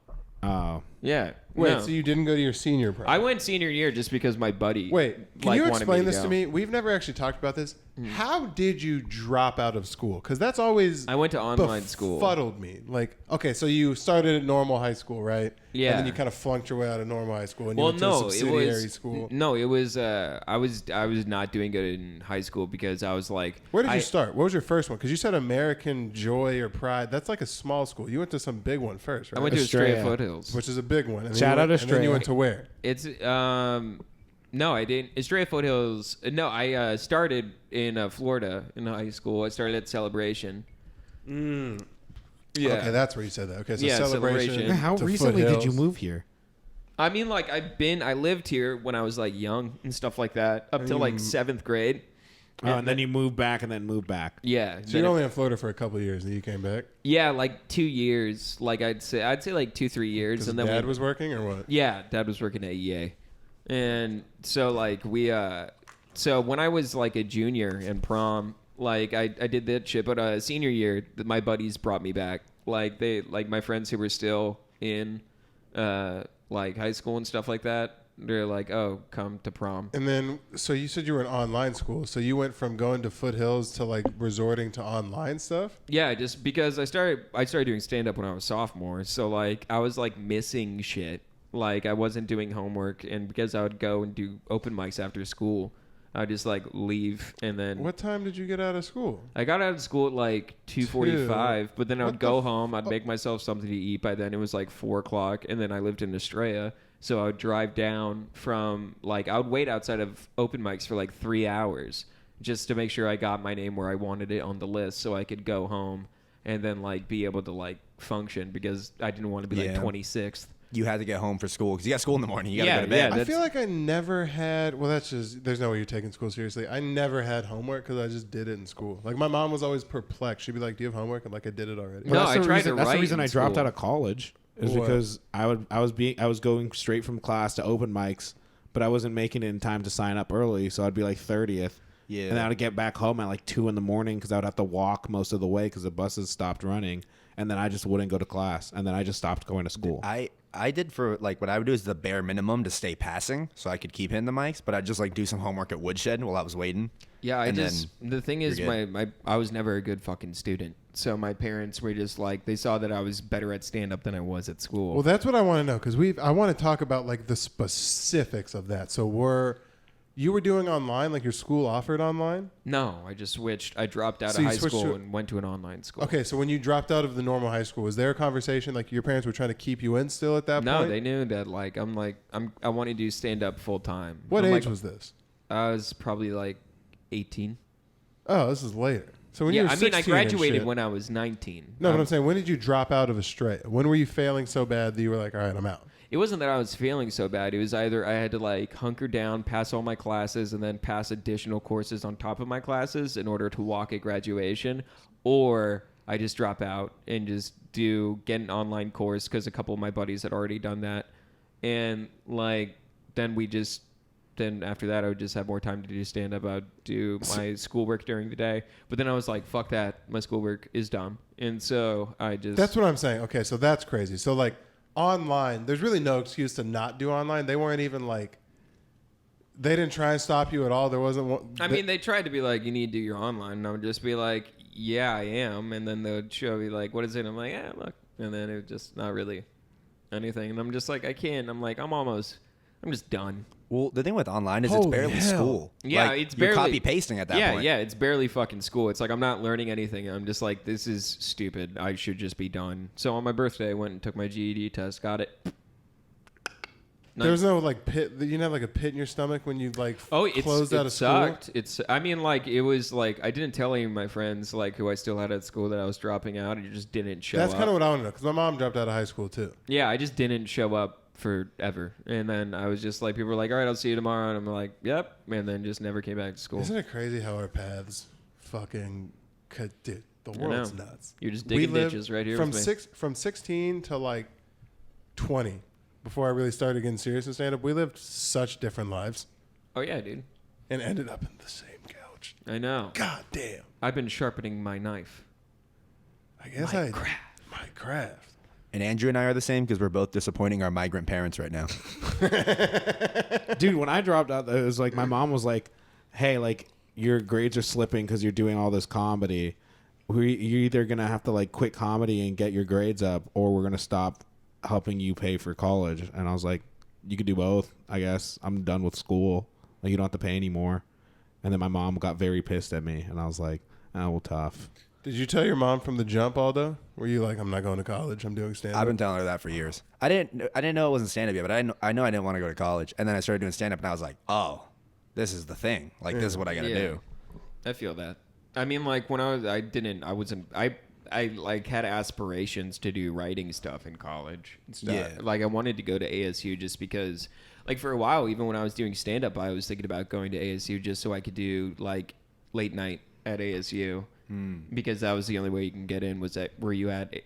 Oh. Yeah. Wait, no. so you didn't go to your senior prom? I went senior year just because my buddy. Wait, can like, you wanted explain me this go. to me? We've never actually talked about this. How did you drop out of school? Because that's always I went to online school. befuddled me. Like, okay, so you started at normal high school, right? Yeah. And then you kind of flunked your way out of normal high school, and you Well, went to a no, it subsidiary was school. no, it was. I was not doing good in high school because I was like. Where did you I- start? What was your first one? Because you said American Joy or Pride. That's like a small school. You went to some big one first, right? I went to Estrella Estrella. Foothills. which is a big one. And then Shout you out went, and then you Estrella. went to where? It's no, I didn't. Estrella Foothills. No, I started in Florida in high school. I started at Celebration. Yeah. Okay, that's where you said that. Okay, so Yeah, celebration. Celebration. How to recently did you Foothills. move here? I mean, like I lived here when I was like young and stuff like that up till like 7th grade. And then you moved back and then moved back. Yeah. So then you're it- only in Florida for a couple of years, and you came back. yeah, like 2 years. Like I'd say like 2-3 years, Because and then Dad we, was working, or what? Yeah, Dad was working at EA, and so like so when I was like a junior in prom, like I did that shit, but senior year, my buddies brought me back. Like my friends who were still in like high school and stuff like that. They're like, oh, come to prom. And then, so you said you were in online school. So you went from going to Foothills to like resorting to online stuff. Yeah, just because I started doing stand up when I was sophomore, so like I was like missing shit like I wasn't doing homework, and because I would go and do open mics after school, I'd just like leave, and then What time did you get out of school? I got out of school at like 2:45, but then I What would the go home. I'd make myself something to eat. By then it was like 4:00, and then I lived in Estrella, so I would drive down from like I would wait outside of open mics for like 3 hours just to make sure I got my name where I wanted it on the list, so I could go home and then like be able to like function because I didn't want to be like Yeah. 26th. You had to get home for school because you got school in the morning. You got to Yeah, go to bed. yeah. I feel like I never had. Well, that's just. There's no way you're taking school seriously. I never had homework because I just did it in school. Like my mom was always perplexed. She'd be like, "Do you have homework?" I'm like, "I did it already." No, That's I the tried reason, to That's the write reason in I dropped school. out of college. Is What? because I was going straight from class to open mics, but I wasn't making it in time to sign up early, so I'd be like 30th. Yeah. And then I'd get back home at like 2 a.m. because I would have to walk most of the way because the buses stopped running, and then I just wouldn't go to class, and then I just stopped going to school. I did for like what I would do is the bare minimum to stay passing so I could keep hitting the mics, but I'd just like do some homework at Woodshed while I was waiting. Yeah, And then the thing is you're my I was never a good fucking student. So my parents were just like they saw that I was better at stand up than I was at school. Well, that's what I want to know because I want to talk about like the specifics of that. So you were doing online, like your school offered online? No, I just switched. I dropped out So of you high switched school to- and went to an online school. Okay, so when you dropped out of the normal high school, was there a conversation like your parents were trying to keep you in still at that No, point? they knew that I want to do stand up full time. What I'm age like, was this? I was probably like 18. Oh, this is later. So when you Yeah, were I mean I 16 and graduated shit- when I was 19. No, but I'm saying, when did you drop out of Estrella? When were you failing so bad that you were like, all right, I'm out? It wasn't that I was failing so bad. It was either I had to like hunker down, pass all my classes, and then pass additional courses on top of my classes in order to walk at graduation, or I just drop out and just get an online course because a couple of my buddies had already done that, and like then after that I would just have more time to do stand up. I'd do my schoolwork during the day, but then I was like, fuck that, my schoolwork is dumb, and so I just That's what I'm saying. Okay, so that's crazy. So like online, there's really no excuse to not do online. They weren't even like, they didn't try and stop you at all. There wasn't one. I mean, they tried to be like, you need to do your online. And I would just be like, yeah, I am. And then they would show me, like, what is it? And I'm like, yeah, look. And then it was just not really anything. And I'm just like, I can't. I'm like, I'm just done. Well, the thing with online is it's Holy barely hell. school. Yeah, Like, it's you're barely copy pasting at that yeah, point. Yeah, it's barely fucking school. It's like I'm not learning anything. I'm just like, this is stupid. I should just be done. So on my birthday, I went and took my GED test. Got it. There was no like pit. You didn't have like a pit in your stomach when you like closed out of sucked. school. I mean, like it was like I didn't tell any of my friends like who I still had at school that I was dropping out. It just didn't show That's up. kind of what I want to know because my mom dropped out of high school too. Yeah, I just didn't show up forever. And then I was just like, people were like, all right, I'll see you tomorrow. And I'm like, yep. And then just never came back to school. Isn't it crazy how our paths fucking dude, the I world's know. nuts. You're just We digging lived ditches right here from with me. from 16 to like 20 before I really started getting serious in stand up. We lived such different lives Oh, yeah, dude. and ended up in the same couch. I know. God damn. I've been sharpening my knife. I guess my craft. And Andrew and I are the same because we're both disappointing our migrant parents right now. Dude, when I dropped out, it was like my mom was like, "Hey, like your grades are slipping because you're doing all this comedy. You're either gonna have to like quit comedy and get your grades up, or we're gonna stop helping you pay for college." And I was like, "You could do both, I guess. I'm done with school. Like you don't have to pay anymore." And then my mom got very pissed at me, and I was like, "Oh, well, tough." Did you tell your mom from the jump, Aldo? Were you like, I'm not going to college, I'm doing stand up? I've been telling her that for years. I didn't know it wasn't stand up yet, but I know I didn't want to go to college. And then I started doing stand up, and I was like, oh, this is the thing. Like this is what I gotta do. I feel that. I mean, like when I like had aspirations to do writing stuff in college and stuff. Yeah. Like I wanted to go to ASU just because, like for a while, even when I was doing stand up, I was thinking about going to ASU just so I could do like late night at ASU. Because that was the only way you can get in was that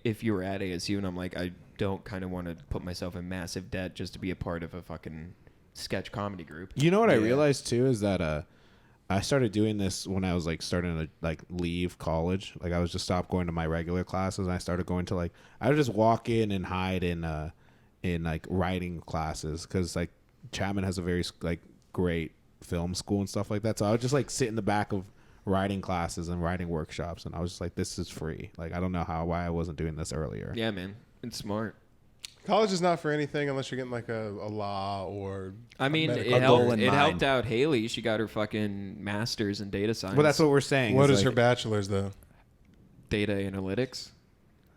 if you were at ASU. And I'm like, I don't kind of want to put myself in massive debt just to be a part of a fucking sketch comedy group. You know what I Yeah. realized too is that I started doing this when I was like starting to like leave college. Like I was just stopped going to my regular classes and I started going to like I would just walk in and hide in like writing classes because like Chapman has a very like great film school and stuff like that. So I would just like sit in the back of writing classes and writing workshops and I was just like, this is free. Like I don't know why I wasn't doing this earlier. Yeah, man, it's smart. College is not for anything unless you're getting like a law or. I mean, a it medical- goal helped. in It mind. helped out Haley. She got her fucking master's in data science. Well, that's what we're saying. What is is her like, bachelor's though? data analytics.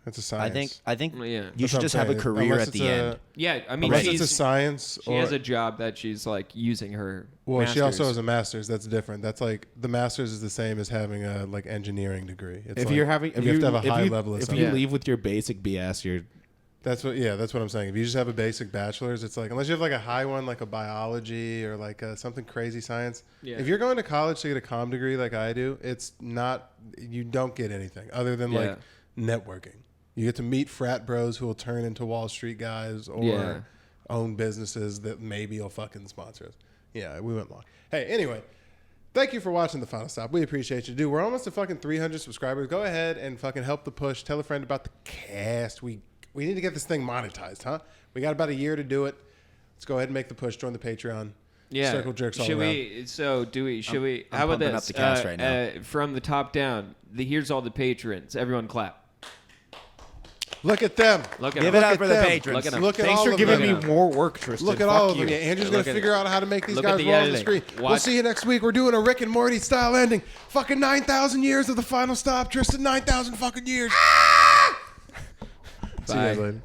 That's a science. I think Well, yeah. you That's should what just I'm have a saying. career Unless at it's the a- end. Yeah, I mean, Unless she's, it's a science. she has a job that she's like using her. Well, she also master's. has a master's. That's different. That's like the master's is the same as having a like engineering degree. It's if like, you're having, if you have to have a if high you, level of if something. you Yeah. leave with your basic BS, you're That's what I'm saying. If you just have a basic bachelor's, it's like unless you have like a high one, like a biology or like something crazy science. Yeah. If you're going to college to get a comm degree like I do, it's not. You don't get anything other than like networking. You get to meet frat bros who will turn into Wall Street guys or Yeah. own businesses that maybe will fucking sponsor us. Yeah, we went long. Hey, anyway. Thank you for watching The Final Stop. We appreciate you, dude. We're almost to fucking 300 subscribers. Go ahead and fucking help the push. Tell a friend about the cast. We need to get this thing monetized, huh? We got about a year to do it. Let's go ahead and make the push. Join the Patreon. Yeah. Circle jerks all should around. we? So do we? Should we? I'm How about pumping this? up the cast right now. From the top down. Here's all the patrons. Everyone clap. Look at them. Look at Give them. it up at for the them. patrons. Look at them. Look at Thanks all for of giving them. me more work, Tristan. Look at Fuck all of you. them. Yeah, Andrew's going Look to at figure it. out how to make these Look at guys the roll on the editing. screen. We'll Watch. see you next week. We're doing a Rick and Morty style ending. Fucking 9,000 years of The Final Stop. Tristan, 9,000 fucking years. See you guys Bye. later.